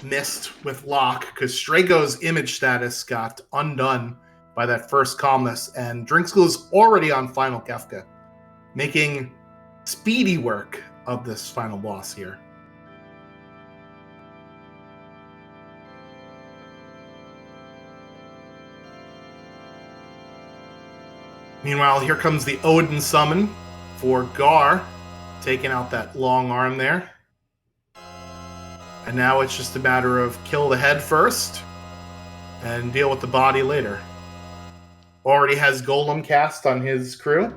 missed with Locke because Strago's image status got undone by that first calmness, and Drinks Glue is already on Final Kefka, making speedy work of this final boss here. Meanwhile, here comes the Odin summon for Gar, taking out that long arm there. And now it's just a matter of kill the head first and deal with the body later. Already has Golem cast on his crew.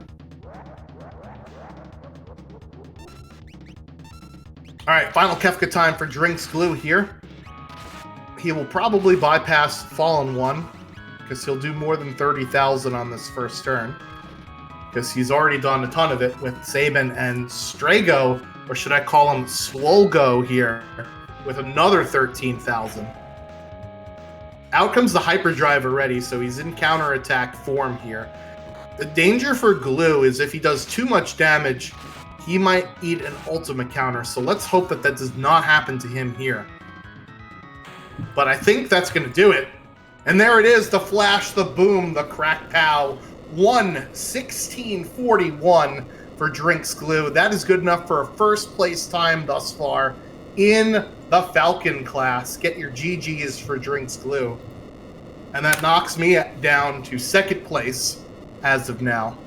Alright, final Kefka time for Drinks Glue here. He will probably bypass Fallen One, because he'll do more than 30,000 on this first turn. Because he's already done a ton of it with Sabin and Strago, or should I call him Swolgo here, with another 13,000. Out comes the Hyperdrive already, so he's in counterattack form here. The danger for Glue is if he does too much damage, he might eat an ultimate counter, so let's hope that that does not happen to him here. But I think that's going to do it. And there it is, the flash, the boom, the crack pow. 1:16:41 for Drinks Glue. That is good enough for a first place time thus far in the Falcon class. Get your GGs for Drinks Glue. And that knocks me down to second place as of now.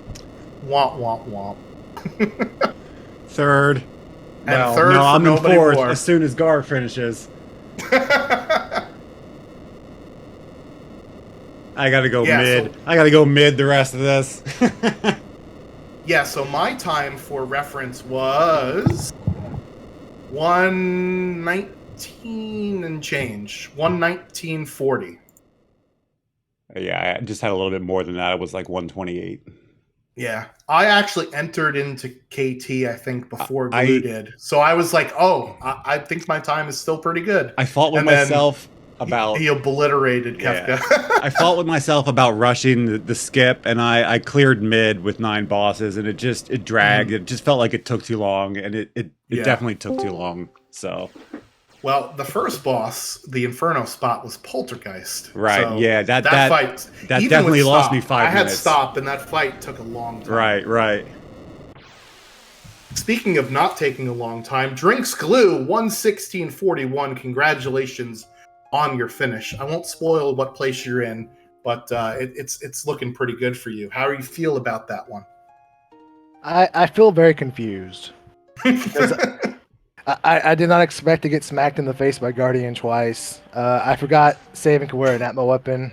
Womp, womp, womp. Third. And Well, third no, for I'm in nobody fourth more. as soon as Gar finishes. I gotta go mid. I gotta go mid the rest of this. Yeah, so my time for reference was 1:19 and change. 1:19:40. Yeah, I just had a little bit more than that. It was like 128. Yeah, I actually entered into KT, I think, before Glue did. So I was like, oh, I think my time is still pretty good. I fought with myself about... He obliterated Kefka. Yeah. I fought with myself about rushing the skip, and I cleared mid with 9 bosses, and it dragged. It just felt like it took too long, and it definitely took too long, so... Well, the first boss, the Inferno spot, was Poltergeist. Right, so yeah, that fight... That definitely lost me 5 minutes. I had stop, and that fight took a long time. Right. Speaking of not taking a long time, Drinks Glue, 1:16:41. Congratulations on your finish. I won't spoil what place you're in, but it's looking pretty good for you. How do you feel about that one? I feel very confused. Because I did not expect to get smacked in the face by Guardian twice. I forgot Sabin could wear an Atma weapon.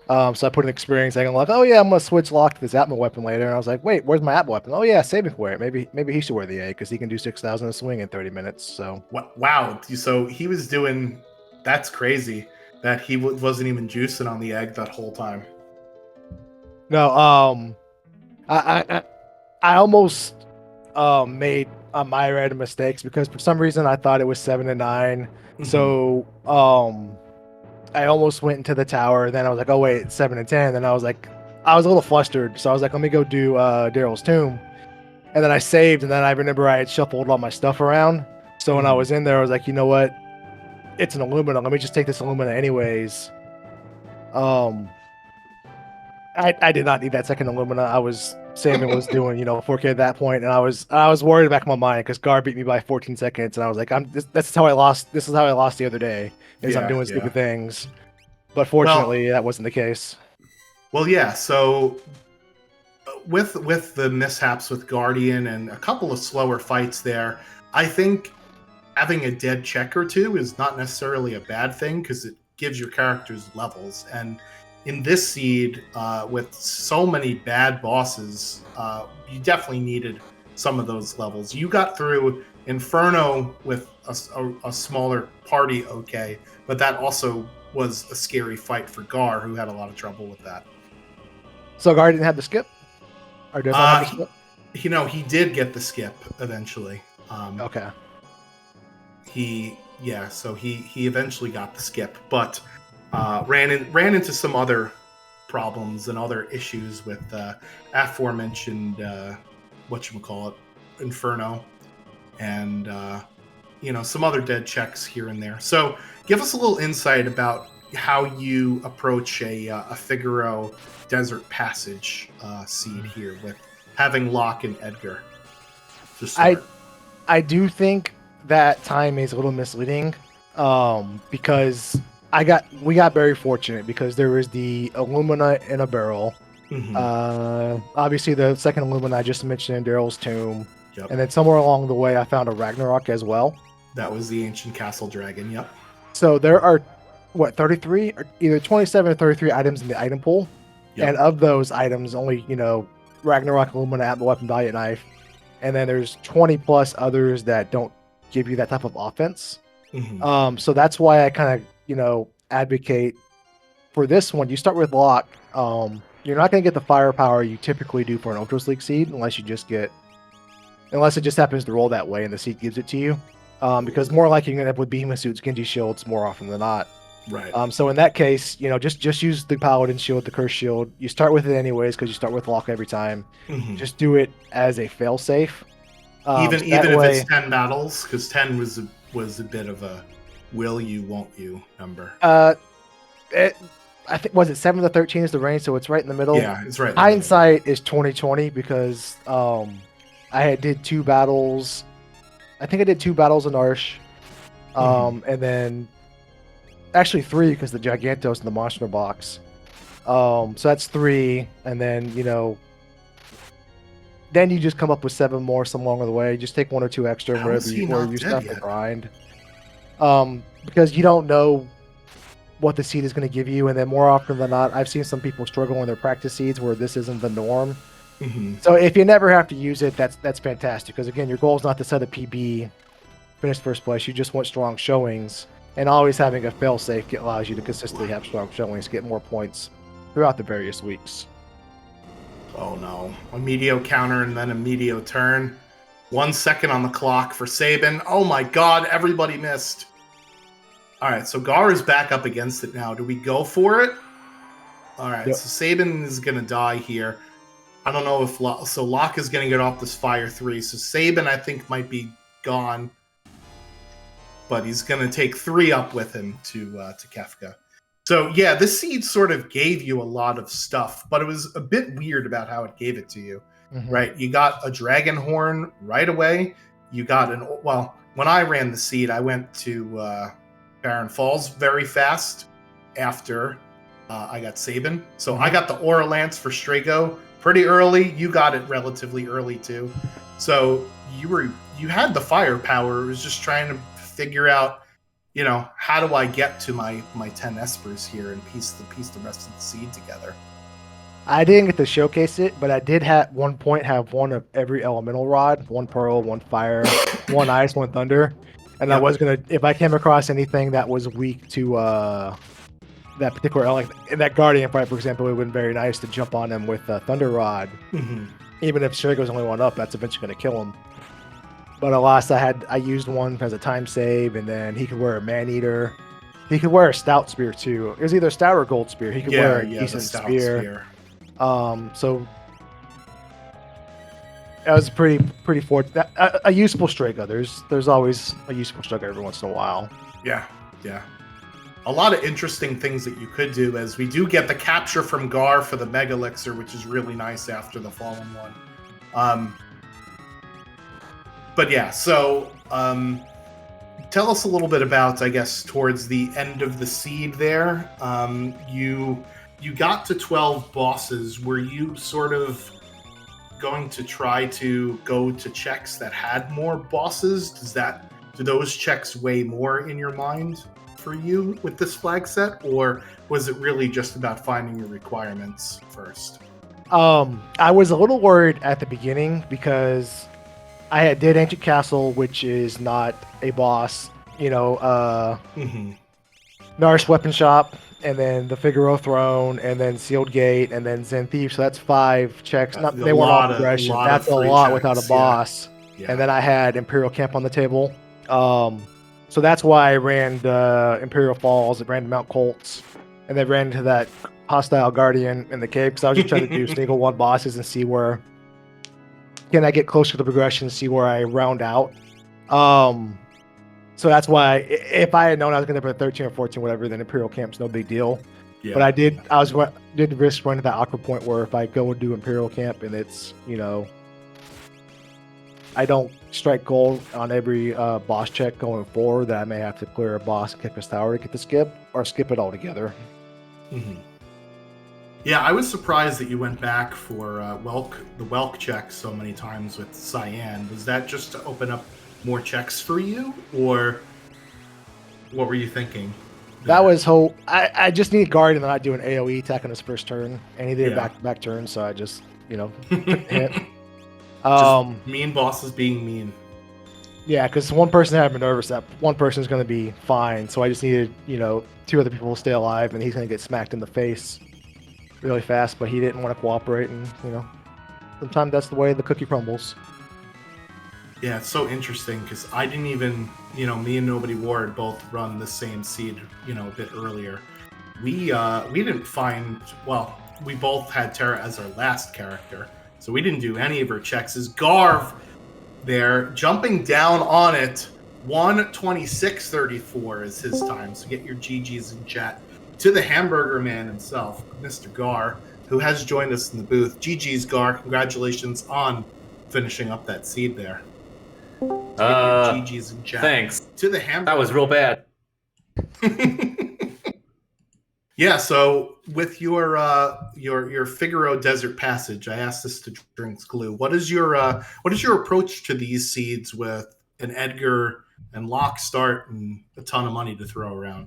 So I put an experience egg on like, oh yeah, I'm gonna switch lock to this Atma weapon later. And I was like, wait, where's my Atma weapon? Oh yeah, Sabin can wear it. Maybe he should wear the egg because he can do 6,000 a swing in 30 minutes. So wow, so he was doing. That's crazy that he wasn't even juicing on the egg that whole time. No, I almost made my random mistakes because for some reason I thought it was 7 and 9. So I almost went into the tower. Then I was like, oh wait, it's 7 and 10. And I was a little flustered. So I was like, let me go do Daryl's tomb. And then I saved. And then I remember I had shuffled all my stuff around. So when I was in there, I was like, you know what? It's an Illumina. Let me just take this Illumina anyways. I did not need that second Illumina. Sabin was doing 4K at that point, and I was worried back in my mind because Gar beat me by 14 seconds, and I was like, this is how I lost the other day. I'm doing stupid things. But fortunately, that wasn't the case. Well, yeah. So with the mishaps with Guardian and a couple of slower fights there, I think having a dead check or two is not necessarily a bad thing because it gives your characters levels. And in this seed, with so many bad bosses, you definitely needed some of those levels. You got through Inferno with a smaller party, okay, but that also was a scary fight for Gar, who had a lot of trouble with that. So Gar didn't have the skip? Or does not have the skip? He did get the skip eventually. Okay. So he eventually got the skip, but ran into some other problems and other issues with aforementioned Inferno, and some other dead checks here and there. So give us a little insight about how you approach a Figaro Desert Passage seed here with having Locke and Edgar. I do think that time is a little misleading because we got very fortunate because there was the Illumina in a barrel, Obviously, the second Illumina I just mentioned in Daryl's Tomb. Yep. And then somewhere along the way, I found a Ragnarok as well. That was the ancient castle dragon. Yep. So there are, 33? Or either 27 or 33 items in the item pool. Yep. And of those items, only, Ragnarok, Illumina, Atma Weapon, Valiant Knife. And then there's 20 plus others that don't give you that type of offense. So that's why I kind of, advocate for this one. You start with Lock. You're not going to get the firepower you typically do for an Ultra Sleek seed unless it just happens to roll that way and the seed gives it to you. Because more likely you're going to end up with Behemoth Suits, Genji Shields more often than not. Right. So in that case, just use the Paladin Shield, the Curse Shield. You start with it anyways because you start with Lock every time. Just do it as a failsafe. Even if it's 10 battles, because 10 was a bit of a will you, won't you number. I think, was it 7 to 13 is the range, so it's right in the middle. Yeah, it's right. Hindsight is 20/20 because I did 2 battles. I think I did 2 battles in Arsh, and then actually 3 because the Gigantos in the monster box. So that's 3, and then then you just come up with 7 more some along the way. Just take 1 or 2 extra wherever you start to grind. Because you don't know what the seed is going to give you, and then more often than not, I've seen some people struggle in their practice seeds where this isn't the norm. So if you never have to use it, that's fantastic. Because again, your goal is not to set a PB, finish first place. You just want strong showings, and always having a failsafe allows you to consistently have strong showings, get more points throughout the various weeks. Oh no, a Meteo counter and then a Meteo turn. 1 second on the clock for Sabin. Oh my god, everybody missed. All right, so Gar is back up against it now. Do we go for it? All right, So Sabin is going to die here. I don't know if Locke is going to get off this Fire 3. So Sabin, I think, might be gone. But he's going to take 3 up with him to Kefka. So, yeah, this seed sort of gave you a lot of stuff, but it was a bit weird about how it gave it to you, right? You got a Dragon Horn right away. You got when I ran the seed, I went to Barren Falls very fast after I got Sabin. So I got the Aura Lance for Strago pretty early. You got it relatively early too. So you had the firepower. It was just trying to figure out, how do I get to my 10 espers here and piece the rest of the seed together. I didn't get to showcase it, but I did at one point have 1 of every elemental rod, 1 pearl, 1 fire, 1 ice, 1 thunder. And I was gonna, if I came across anything that was weak to that particular, like in that Guardian fight, for example, it would have been very nice to jump on him with Thunder Rod. Even if Strago's only 1 up, that's eventually gonna kill him. But alas, I used 1 as a time save, and then he could wear a Man Eater. He could wear a Stout Spear too. It was either Stout or Gold Spear. He could wear a decent spear. So that was pretty fortunate. A useful Strago. There's always a useful Strago every once in a while. Yeah. A lot of interesting things that you could do, as we do get the capture from Gar for the Mega Elixir, which is really nice after the Fallen one. But yeah, so tell us a little bit about, I guess, towards the end of the seed there. You got to 12 bosses. Were you sort of going to try to go to checks that had more bosses? Do those checks weigh more in your mind for you with this flag set, or was it really just about finding your requirements first? I was a little worried at the beginning because I did Ancient Castle, which is not a boss, Narsh Weapon Shop, and then the Figaro Throne, and then Sealed Gate, and then Zen Thief. So that's 5 checks. They weren't all progression. That's a lot without a boss. Yeah. And then I had Imperial Camp on the table. So that's why I ran the Imperial Falls, I ran Mount Colts, and then ran into that Hostile Guardian in the cave, because I was just trying to do single 1 bosses and see where can I get closer to the progression, see where I round out. So that's why, if I had known I was going to put 13 or 14, whatever, then Imperial Camp's no big deal. Yeah. But I did risk running that awkward point where if I go and do Imperial Camp and it's, I don't strike gold on every boss check going forward, that I may have to clear a boss and Kefka's Tower to get the skip, or skip it altogether. Yeah, I was surprised that you went back for the Welk check so many times with Cyan. Was that just to open up more checks for you, or what were you thinking? That was whole. I just need guard and not do an AoE attack on his first turn, and he did a back-to-back turn, so I just took the hit. Just mean bosses being mean. Yeah, because one person had Minerva's, that one person is going to be fine, so I just needed 2 other people to stay alive, and he's going to get smacked in the face really fast, but he didn't want to cooperate, and sometimes that's the way the cookie crumbles. Yeah, it's so interesting because I didn't even, me and Nobody Ward both run the same seed, a bit earlier. We didn't find, well, we both had Terra as our last character, so we didn't do any of her checks. Is Garv there jumping down on it? 1:26:34 is his time, so get your GGs in chat to the hamburger man himself, Mr. Gar, who has joined us in the booth. GG's, Gar. Congratulations on finishing up that seed there. GG's in chat. Thanks. To the hamburger. That was real bad. Yeah, so with your Figaro Desert Passage, I asked this to Drinks Glue. What is your approach to these seeds with an Edgar and Lock start and a ton of money to throw around?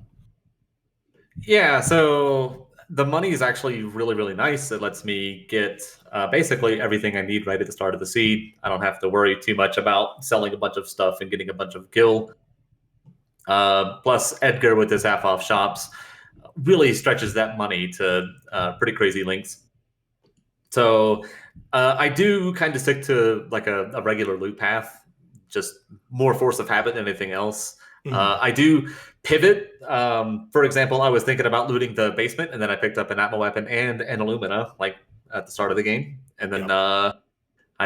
Yeah, so the money is actually really, really nice. It lets me get basically everything I need right at the start of the seed. I don't have to worry too much about selling a bunch of stuff and getting a bunch of gil. Plus, Edgar with his half-off shops really stretches that money to pretty crazy lengths. So I do kind of stick to like a regular loot path, just more force of habit than anything else. I do pivot. For example, I was thinking about looting the basement, and then I picked up an Atma weapon and an Illumina, like at the start of the game, and then I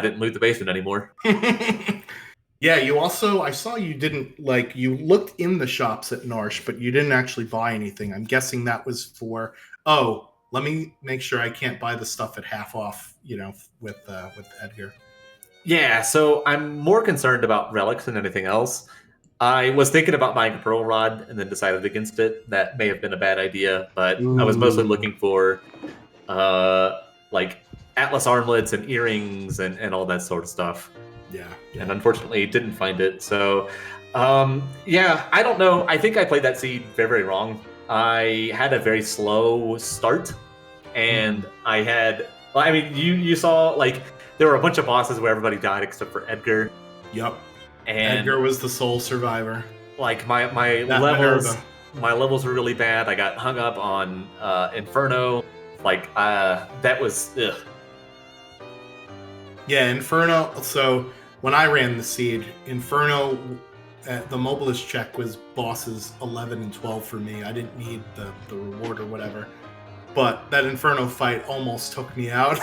didn't loot the basement anymore. Yeah, you also, I saw you didn't, you looked in the shops at Narsh, but you didn't actually buy anything. I'm guessing that was for, let me make sure I can't buy the stuff at half off, with Edgar. Yeah, so I'm more concerned about relics than anything else. I was thinking about buying a Pearl Rod and then decided against it. That may have been a bad idea, but I was mostly looking for Atlas armlets and earrings and all that sort of stuff. Yeah. And unfortunately didn't find it. So I don't know. I think I played that seed very, very wrong. I had a very slow start, and you saw there were a bunch of bosses where everybody died except for Edgar. Yep. And Edgar was the sole survivor. My levels were really bad. I got hung up on Inferno. That was ugh. Yeah, Inferno. So when I ran the seed, Inferno, the mobilist check was bosses 11 and 12 for me. I didn't need the reward or whatever, but that Inferno fight almost took me out.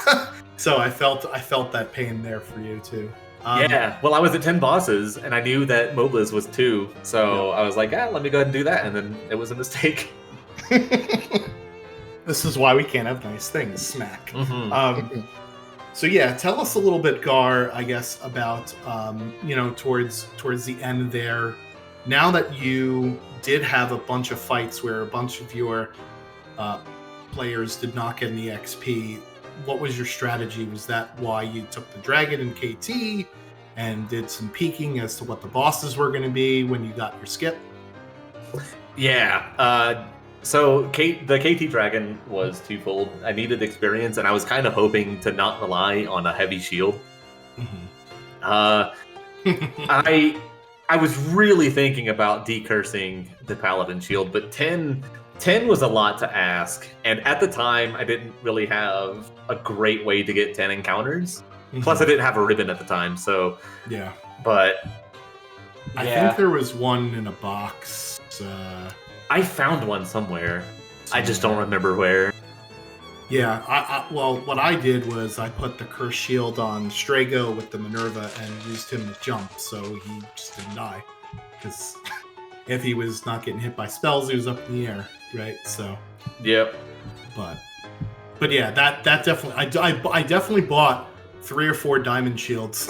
So I felt that pain there for you too. Yeah, well, I was at 10 bosses, and I knew that mobilist was 2, so I was like, let me go ahead and do that, and then it was a mistake. This is why we can't have nice things, smack. Mm-hmm. So yeah, tell us a little bit, Gar, I guess, about towards the end there. Now that you did have a bunch of fights where a bunch of your players did not get any XP, what was your strategy? Was that why you took the Dragon and KT and did some peeking as to what the bosses were going to be when you got your skip? Yeah. So the KT Dragon was twofold. I needed experience, and I was kind of hoping to not rely on a heavy shield. I was really thinking about decursing the Paladin shield, but 10 was a lot to ask, and at the time, I didn't really have a great way to get 10 encounters. Plus, I didn't have a ribbon at the time, so... Yeah. But... I think there was one in a box. I found one somewhere. I just don't remember where. Yeah, well, what I did was I put the Curse Shield on Strago with the Minerva and used him to jump, so he just didn't die. Because if he was not getting hit by spells, he was up in the air, right? So. Yep. But yeah, that definitely. I definitely bought 3 or 4 diamond shields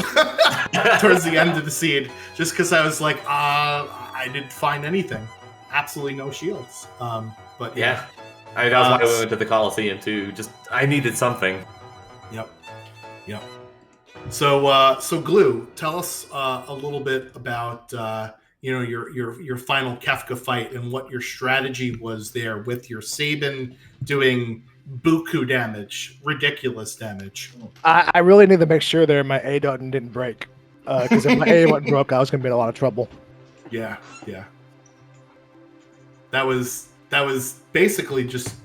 towards the end of the seed, just because I was like, I didn't find anything. Absolutely no shields. But yeah. That was why we went to the Coliseum too. Just I needed something. Yep. So Glue, tell us a little bit about your final Kefka fight and what your strategy was there with your Sabin doing buku damage, ridiculous damage. I really need to make sure there my A button didn't break. Because if my A button broke, I was going to be in a lot of trouble. Yeah. That was basically just,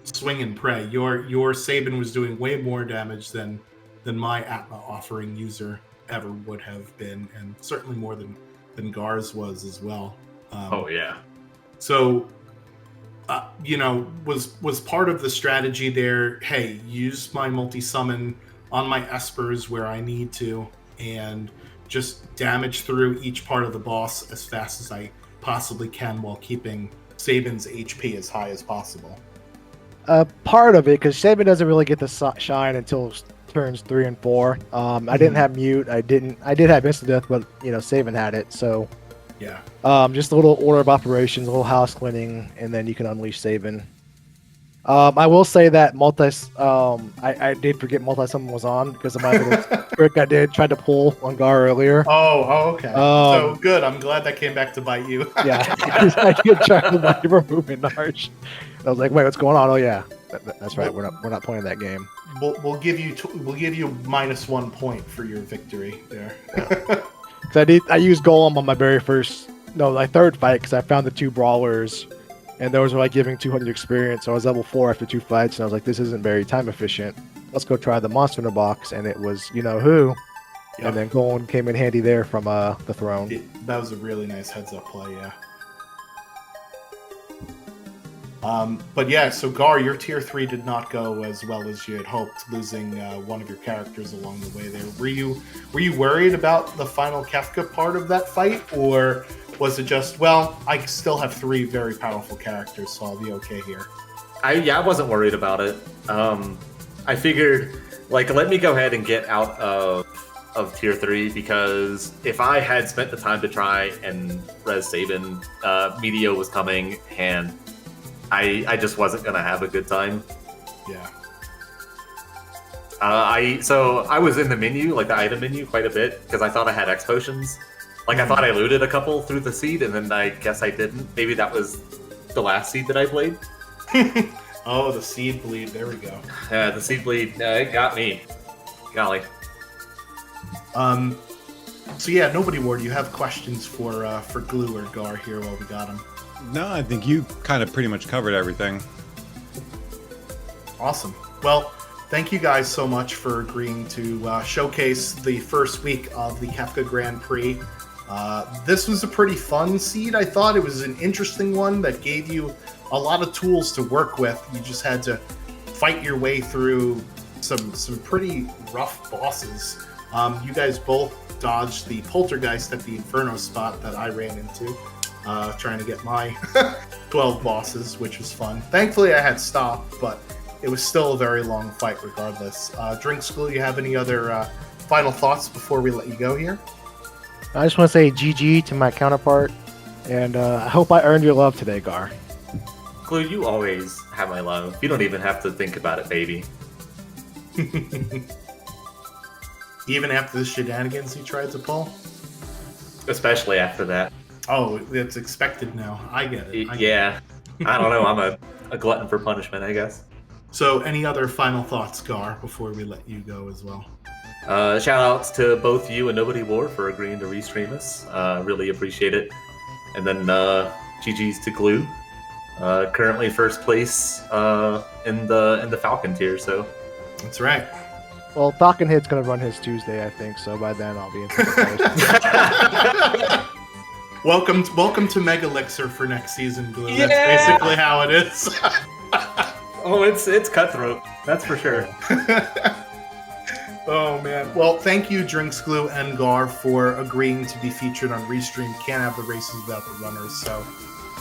swing and pray. Your Sabin was doing way more damage than my Atma offering user ever would have been, and certainly more than Gar's was as well. Oh yeah. So, was part of the strategy there, hey, use my multi-summon on my espers where I need to, and just damage through each part of the boss as fast as I possibly can while keeping Sabin's HP as high as possible. Part of it, because Sabin doesn't really get the shine until turns 3 and 4. I didn't have mute. I did have instant death, but Sabin had it. So yeah. Just a little order of operations, a little house cleaning, and then you can unleash Sabin. I will say that I did forget multi-summon was on because of my little trick I tried to pull on Gar earlier. Oh, okay. So good. I'm glad that came back to bite you. Yeah, I did try to remove an arch. I was like, wait, what's going on? Oh yeah, that's right. We're not playing that game. We'll give you -1 point for your victory there. Yeah. I used Golem on my my third fight because I found the 2 brawlers. And those were like giving 200 experience. So I was level 4 after 2 fights, and I was like, this isn't very time efficient. Let's go try the monster in a box. And it was who. Yep. And then Golem came in handy there from the throne. That was a really nice heads-up play, yeah. But yeah, so Gar, your tier 3 did not go as well as you had hoped, losing one of your characters along the way there. Were you worried about the final Kefka part of that fight, or was it just, well, I still have 3 very powerful characters, so I'll be okay here? I wasn't worried about it. I figured, let me go ahead and get out of tier 3, because if I had spent the time to try and res Sabin, Meteor was coming, and I just wasn't going to have a good time. Yeah. I was in the menu, the item menu, quite a bit, because I thought I had X potions. I thought I looted a couple through the seed, and then I guess I didn't. Maybe that was the last seed that I played. Oh, the seed bleed. There we go. Yeah, the seed bleed. It got me. Golly. So yeah, Nobody War, do you have questions for Glue or Gar here while we got him? No, I think you kind of pretty much covered everything. Awesome. Well, thank you guys so much for agreeing to showcase the first week of the Kefka Grand Prix. This was a pretty fun seed. I thought it was an interesting one that gave you a lot of tools to work with. You just had to fight your way through some pretty rough bosses. You guys both dodged the poltergeist at the Inferno spot that I ran into, trying to get my 12 bosses, which was fun. Thankfully, I had stopped, but it was still a very long fight regardless. Drink School, you have any other final thoughts before we let you go here? I just want to say GG to my counterpart, and I hope I earned your love today, Gar. Glue, you always have my love. You don't even have to think about it, baby. Even after the shenanigans he tried to pull? Especially after that. Oh, it's expected now. I get it. Yeah. I don't know. I'm a glutton for punishment, I guess. So, any other final thoughts, Gar, before we let you go as well? Shout outs to both you and Nobody War for agreeing to restream us. Really appreciate it. And then GG's to Glue. Currently first place in the Falcon tier, so. That's right. Well, Falcon Hit's going to run his Tuesday, I think, so by then I'll be in second place. Welcome to Mega Elixir for next season, Glue. Yeah! That's basically how it is. Oh, it's cutthroat. That's for sure. Oh, man. Well, thank you, Drinks Glue and Gar, for agreeing to be featured on Restream. Can't have the races without the runners, so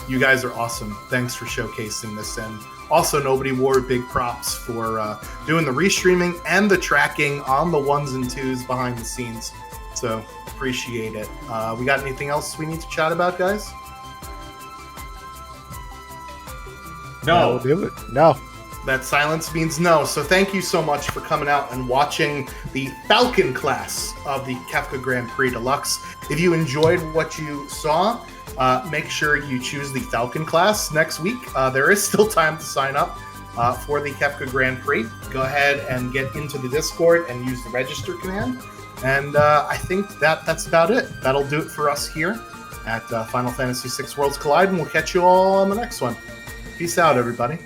you guys are awesome. Thanks for showcasing this. And also, Nobody War, big props for doing the restreaming and the tracking on the 1s and 2s behind the scenes. So, appreciate it. We got anything else we need to chat about, guys? That'll No. do it. No. That silence means no. So thank you so much for coming out and watching the Falcon class of the Kefka Grand Prix Deluxe. If you enjoyed what you saw, make sure you choose the Falcon class next week. There is still time to sign up for the Kefka Grand Prix. Go ahead and get into the Discord and use the register command. And I think that's about it. That'll do it for us here at Final Fantasy VI Worlds Collide, and we'll catch you all on the next one. Peace out, everybody.